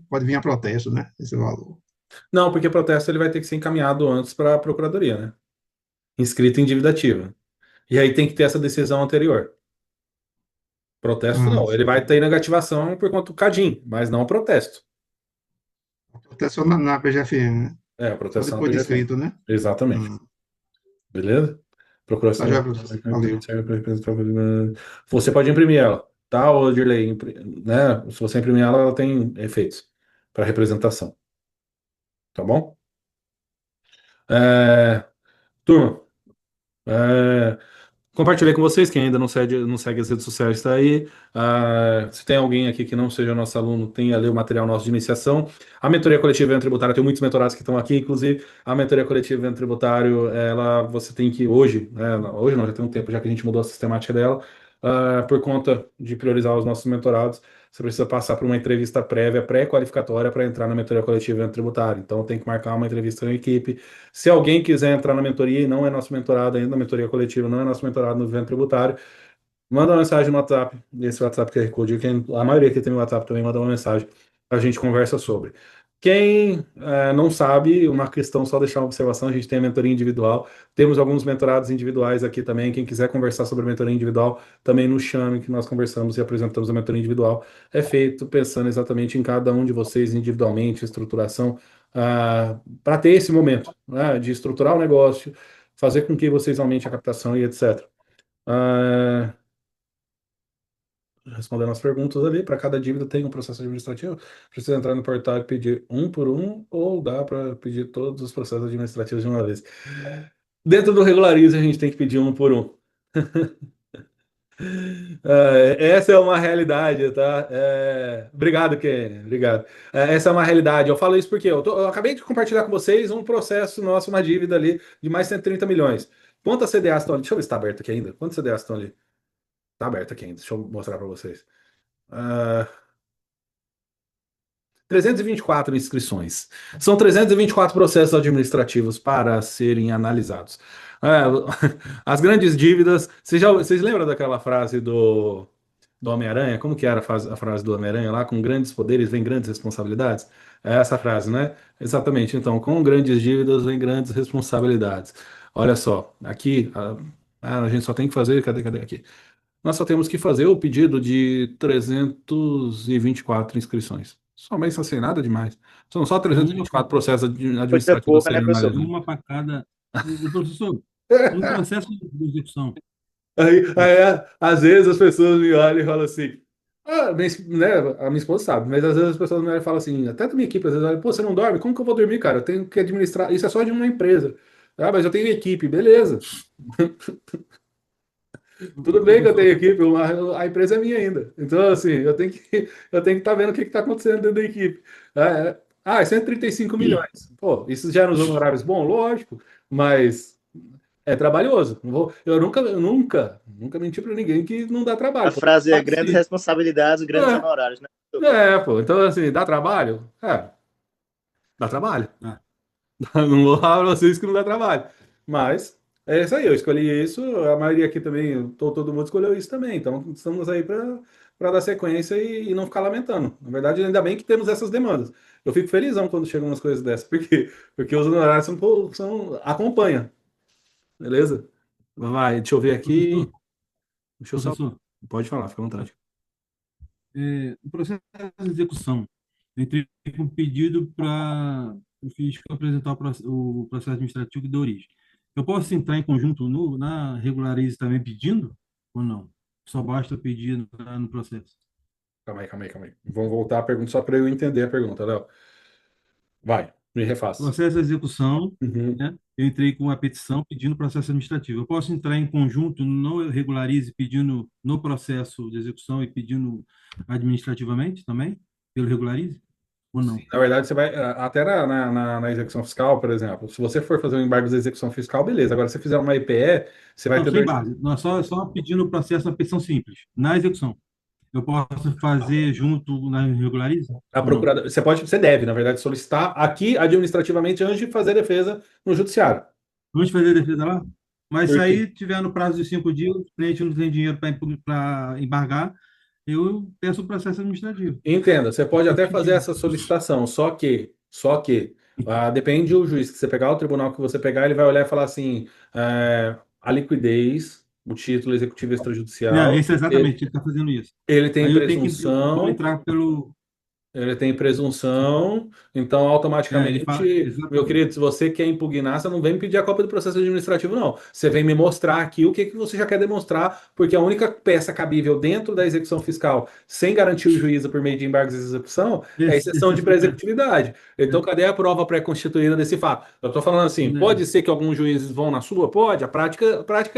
pode vir a protesto, né? Esse valor. Não, porque protesto ele vai ter que ser encaminhado antes para a procuradoria, né? Inscrito em dívida ativa. E aí tem que ter essa decisão anterior. Protesto não. Ele vai ter negativação por conta do CADIM, mas não o protesto. Protesto na PGFN, né? É, a Só proteção depois de PGF. escrito, né? Exatamente. Hum. Beleza? Tá, já, Procuração. professor. Valeu. Você pode imprimir ela, tá, ô Dirley? Né? Se você imprimir ela, ela tem efeitos para representação. Tá bom? É, turma, é, compartilhei com vocês, quem ainda não segue as redes sociais está aí. Se tem alguém aqui que não seja nosso aluno, tem ali o material nosso de iniciação. A mentoria coletiva e tributário, tem muitos mentorados que estão aqui, inclusive a mentoria coletiva e tributário, ela você tem que hoje, né, hoje não, já tem um tempo já que a gente mudou a sistemática dela, por conta de priorizar os nossos mentorados. Você precisa passar por uma entrevista prévia, pré-qualificatória para entrar na mentoria coletiva e tributário. Então tem que marcar uma entrevista em equipe. Se alguém quiser entrar na mentoria e não é nosso mentorado ainda, na mentoria coletiva, não é nosso mentorado no evento tributário, manda uma mensagem no WhatsApp, esse WhatsApp QR Code, a maioria que tem o WhatsApp também manda uma mensagem, a gente conversa sobre. Quem não sabe, uma questão, só deixar uma observação, a gente tem a mentoria individual, temos alguns mentorados individuais aqui também, quem quiser conversar sobre a mentoria individual, também nos chame, que nós conversamos e apresentamos a mentoria individual. É feito pensando exatamente em cada um de vocês individualmente, estruturação, para ter esse momento, né, de estruturar o negócio, fazer com que vocês aumentem a captação e etc. Ah, Respondendo as perguntas ali, para cada dívida tem um processo administrativo. Precisa entrar no portal e pedir um por um, ou dá para pedir todos os processos administrativos de uma vez. Dentro do Regularize, a gente tem que pedir um por um. Essa é uma realidade, tá? Obrigado, Kenny. Obrigado. Essa é uma realidade. Eu falo isso porque eu acabei de compartilhar com vocês um processo nosso, uma dívida ali de mais 130 milhões. Quantas CDAs estão ali? Deixa eu ver se está aberto aqui ainda. Quantas CDAs estão ali? Está aberto aqui ainda. Deixa eu mostrar para vocês. Uh, 324 inscrições. São 324 processos administrativos para serem analisados. É, as grandes dívidas. Vocês lembram daquela frase do Homem-Aranha? Como que era a frase do Homem-Aranha lá? Com grandes poderes vem grandes responsabilidades? É essa frase, né? Exatamente. Então, com grandes dívidas vem grandes responsabilidades. Olha só, aqui a gente só tem que fazer. Cadê aqui? Nós só temos que fazer o pedido de 324 inscrições. Somente sem nada demais. São só Uma, 324 processos Coisa administrativos a pouca, né, serem professor? analisados. uma para cada. O professor, no processo de execução. Às vezes as pessoas me olham e falam assim: né, a minha esposa sabe, mas às vezes as pessoas me falam assim, até da minha equipe, às vezes, pô, você não dorme? Como que eu vou dormir, cara? Eu tenho que administrar. Isso é só de uma empresa. Ah, mas eu tenho equipe, beleza. Tudo bem que eu Professor, tenho equipe, a empresa é minha ainda. Então, assim, eu tenho que estar vendo o que está acontecendo dentro da equipe. É 135 milhões. Pô, isso gera uns honorários bons, lógico, mas é trabalhoso. Eu nunca menti para ninguém que não dá A trabalho. Pô. frase é Ah, grandes sim. responsabilidades, grandes honorários, né? Pô. Então, assim, dá trabalho? Dá trabalho. ah, Não vou falar pra vocês que não dá trabalho. Mas é isso aí, eu escolhi isso, a maioria aqui também, todo mundo escolheu isso também. Então estamos aí para dar sequência e não ficar lamentando. Na verdade, ainda bem que temos essas demandas. Eu fico felizão quando chegam umas coisas dessas, porque os honorários acompanham, beleza? Vai, deixa eu ver aqui. professor, Deixa eu só. professor, Pode falar, fica à vontade. o processo de execução, eu entrei com um pedido para o fisco apresentar o processo administrativo de origem. Eu posso entrar em conjunto na Regularize também pedindo ou não? Só basta pedir no processo. Calma aí. Vamos voltar à pergunta só para eu entender a pergunta, Léo. Vai, me refaça. Processo de execução, Uhum. né? Eu entrei com a petição pedindo processo administrativo. Eu posso entrar em conjunto no Regularize pedindo no processo de execução e pedindo administrativamente também, pelo Regularize, ou não? Na verdade, você vai até na execução fiscal, por exemplo. Se você for fazer um embargo de execução fiscal, beleza. Agora, se você fizer uma EPE, você vai Não, ter sem dor base. Não é só pedindo o processo na petição simples, na execução. Eu posso fazer junto na Regularize a ou não? procuradora. Você deve, na verdade, solicitar aqui administrativamente antes de fazer a defesa no judiciário. Vamos fazer a defesa lá? Mas se Por quê? aí tiver no prazo de 5 dias, o cliente não tem dinheiro para embargar, eu peço o processo administrativo. Entenda, você pode Eu até fazer pedi. essa solicitação, só que depende do juiz. Que você pegar o tribunal que você pegar, ele vai olhar e falar assim: a liquidez, o título executivo Não, extrajudicial, esse é ele, exatamente, ele está fazendo isso. ele tem Aí eu vou presunção. entrar pelo. Ele tem presunção, então Ele fala, automaticamente, meu exatamente. querido, se você quer impugnar, você não vem me pedir a cópia do processo administrativo, não. Você vem me mostrar aqui o que que você já quer demonstrar, porque a única peça cabível dentro da execução fiscal, sem garantir o juízo por meio de embargos de execução, é a exceção de pré-executividade. Então, cadê a prova pré-constituída desse fato? Eu estou falando assim, Né, pode ser que alguns juízes vão na sua? Pode, a prática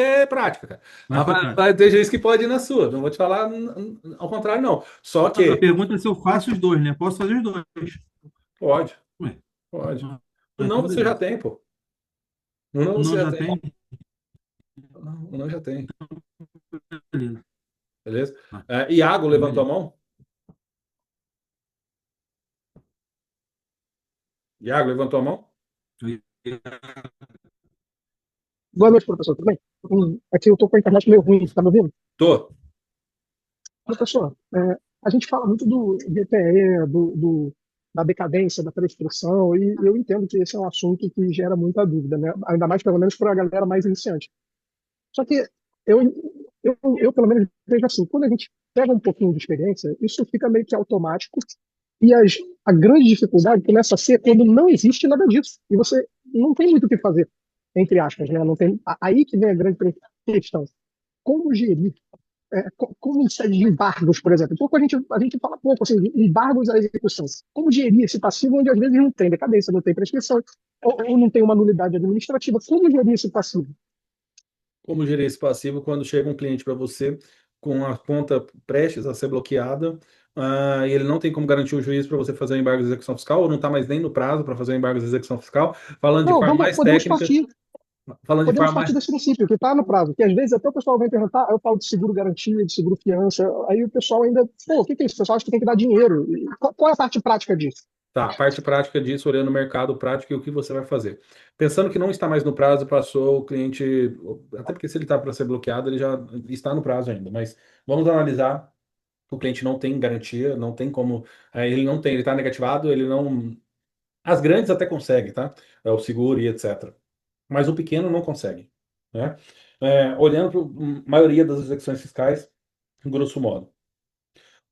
é prática, cara. vai para trás. Vai ter juiz que pode ir na sua, não vou te falar ao contrário, não. Só A que pergunta é se eu faço os dois, né? Posso fazer os dois. pode. Ué, Pode. O não então, você já beleza. tem, pô. O não você Não já já tem. tem? O não já tem. Beleza. Beleza? Ah, Iago então, levantou a beleza. mão? Iago levantou a mão? Boa noite, professor. Tudo bem? Aqui eu estou com a internet meio ruim, tá me ouvindo? Tô. Professor, a gente fala muito do DPE, da decadência, da prescrição, e eu entendo que esse é um assunto que gera muita dúvida, né? Ainda mais, pelo menos, para a galera mais iniciante. Só que eu, eu, pelo menos, vejo assim, quando a gente pega um pouquinho de experiência, isso fica meio que automático, e a grande dificuldade começa a ser quando não existe nada disso, e você não tem muito o que fazer, entre aspas, né? Não tem, aí que vem a grande questão. Como gerir como em sede de embargos, por exemplo. Pouco a gente fala pouco assim, de embargos à execução. Como gerir esse passivo onde às vezes não tem decadência, não tem prescrição, ou não tem uma nulidade administrativa? Como gerir esse passivo? Como gerir esse passivo quando chega um cliente para você com a conta prestes a ser bloqueada, e ele não tem como garantir o juiz para você fazer o embargo de execução fiscal, ou não está mais nem no prazo para fazer o embargo de execução fiscal, falando de Não, forma mais podemos técnica, partir, falando de podemos forma partir mais. desse princípio, que está no prazo, que às vezes até o pessoal vem perguntar, eu falo de seguro garantia, de seguro fiança, aí o pessoal ainda, pô, o que é isso? O pessoal acha que tem que dar dinheiro. E qual é a parte prática disso? Tá, a parte prática disso, olhando o mercado prático e o que você vai fazer. Pensando que não está mais no prazo, passou o cliente, até porque se ele está para ser bloqueado, ele já está no prazo ainda, mas vamos analisar, o cliente não tem garantia, não tem como, ele não tem, ele está negativado, ele não, as grandes até conseguem, tá? O seguro e etc. Mas o pequeno não consegue, né? Olhando para a maioria das execuções fiscais, grosso modo.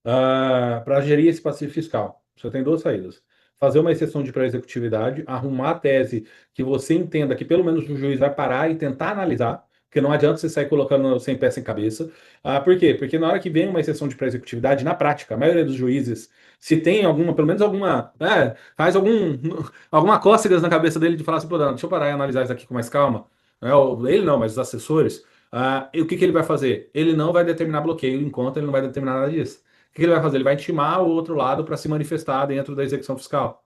Para gerir esse passivo fiscal, você tem duas saídas. Fazer uma exceção de pré-executividade, arrumar a tese que você entenda que pelo menos o juiz vai parar e tentar analisar, Porque não adianta você sair colocando sem pé sem cabeça. Por quê? Porque na hora que vem uma exceção de pré-executividade, na prática, a maioria dos juízes, se tem alguma, pelo menos alguma, faz alguma cócegas na cabeça dele de falar assim, pô, Dan, deixa eu parar e analisar isso aqui com mais calma. Ele não, mas os assessores. E o que que ele vai fazer? Ele não vai determinar bloqueio enquanto ele não vai determinar nada disso. O que que ele vai fazer? Ele vai intimar o outro lado para se manifestar dentro da execução fiscal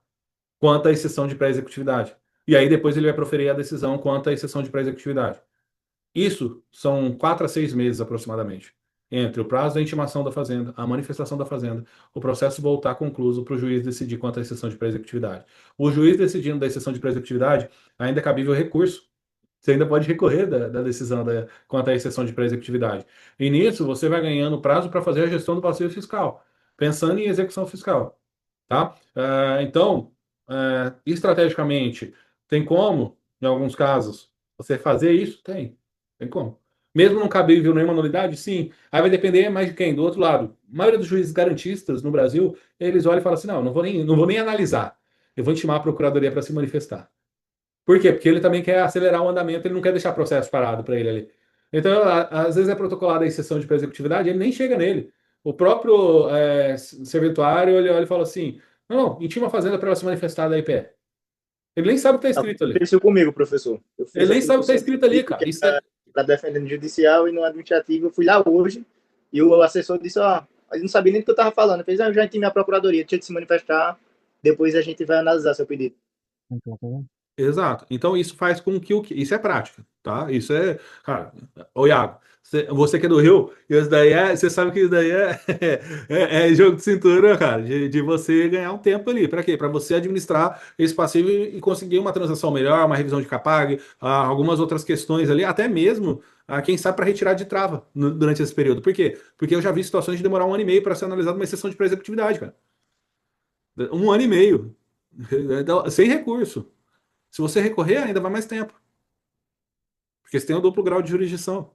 quanto à exceção de pré-executividade. E aí depois ele vai proferir a decisão quanto à exceção de pré-executividade. Isso são 4 a 6 meses aproximadamente, entre o prazo da intimação da fazenda, a manifestação da fazenda, o processo voltar concluído para o juiz decidir quanto à exceção de pré-executividade. O juiz decidindo da exceção de pré-executividade, ainda é cabível recurso. Você ainda pode recorrer da decisão quanto à exceção de pré-executividade. E nisso você vai ganhando prazo para fazer a gestão do passivo fiscal, pensando em execução fiscal. Tá? Então, estrategicamente, tem como, em alguns casos, você fazer isso? Tem como. Mesmo não cabível nenhuma nulidade? Sim. Aí vai depender mais de quem? Do outro lado. A maioria dos juízes garantistas no Brasil, eles olham e falam assim, não vou nem analisar. Eu vou intimar a procuradoria para se manifestar. Por quê? Porque ele também quer acelerar o andamento, ele não quer deixar o processo parado para ele ali. Então, às vezes é protocolada a exceção de pré-executividade, ele nem chega nele. O próprio serventuário, ele olha e fala assim, não, intima a fazenda para ela se manifestar da IPE. Ele nem sabe o que está escrito ali. Aconteceu comigo, professor. Eu fiz Ele nem aquilo sabe o que que está você escrito ali, disse, cara. que Isso é... para defender no judicial e no administrativo. Eu fui lá hoje e o assessor disse, ó, ele não sabia nem do que eu estava falando. Ele fez, eu já intimei a procuradoria, tinha de se manifestar, depois a gente vai analisar seu pedido. Exato. Então isso faz com que isso é prática, tá? Isso é, cara, ô Iago, você que é do Rio, isso daí você sabe que isso daí é jogo de cintura, cara, de você ganhar um tempo ali. Para quê? Para você administrar esse passivo e conseguir uma transação melhor, uma revisão de CAPAG, algumas outras questões ali, até mesmo, quem sabe para retirar de trava durante esse período. Por quê? Porque eu já vi situações de demorar 1 ano e meio para ser analisada uma exceção de pré-executividade, cara. 1 ano e meio. Então, sem recurso. Se você recorrer, ainda vai mais tempo. Porque você tem o duplo grau de jurisdição.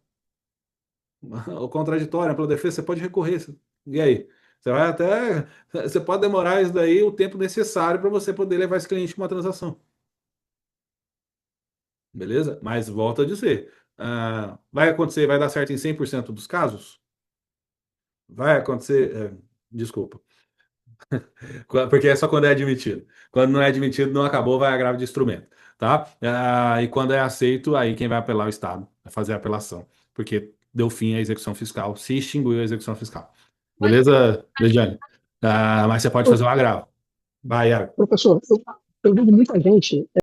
O contraditório, pela defesa, você pode recorrer. E aí? Você vai até. Você pode demorar isso daí o tempo necessário para você poder levar esse cliente com uma transação. Beleza? Mas volta a dizer. Vai acontecer, vai dar certo em 100% dos casos? Vai acontecer. Desculpa. Porque é só quando é admitido. Quando não é admitido, não acabou, vai agravo de instrumento, tá? E quando é aceito, aí quem vai apelar é o Estado, vai fazer a apelação, porque deu fim à execução fiscal, se extinguiu a execução fiscal. Beleza, Regiane? Mas você pode fazer um agravo. Vai, Iago. Professor, eu vejo muita gente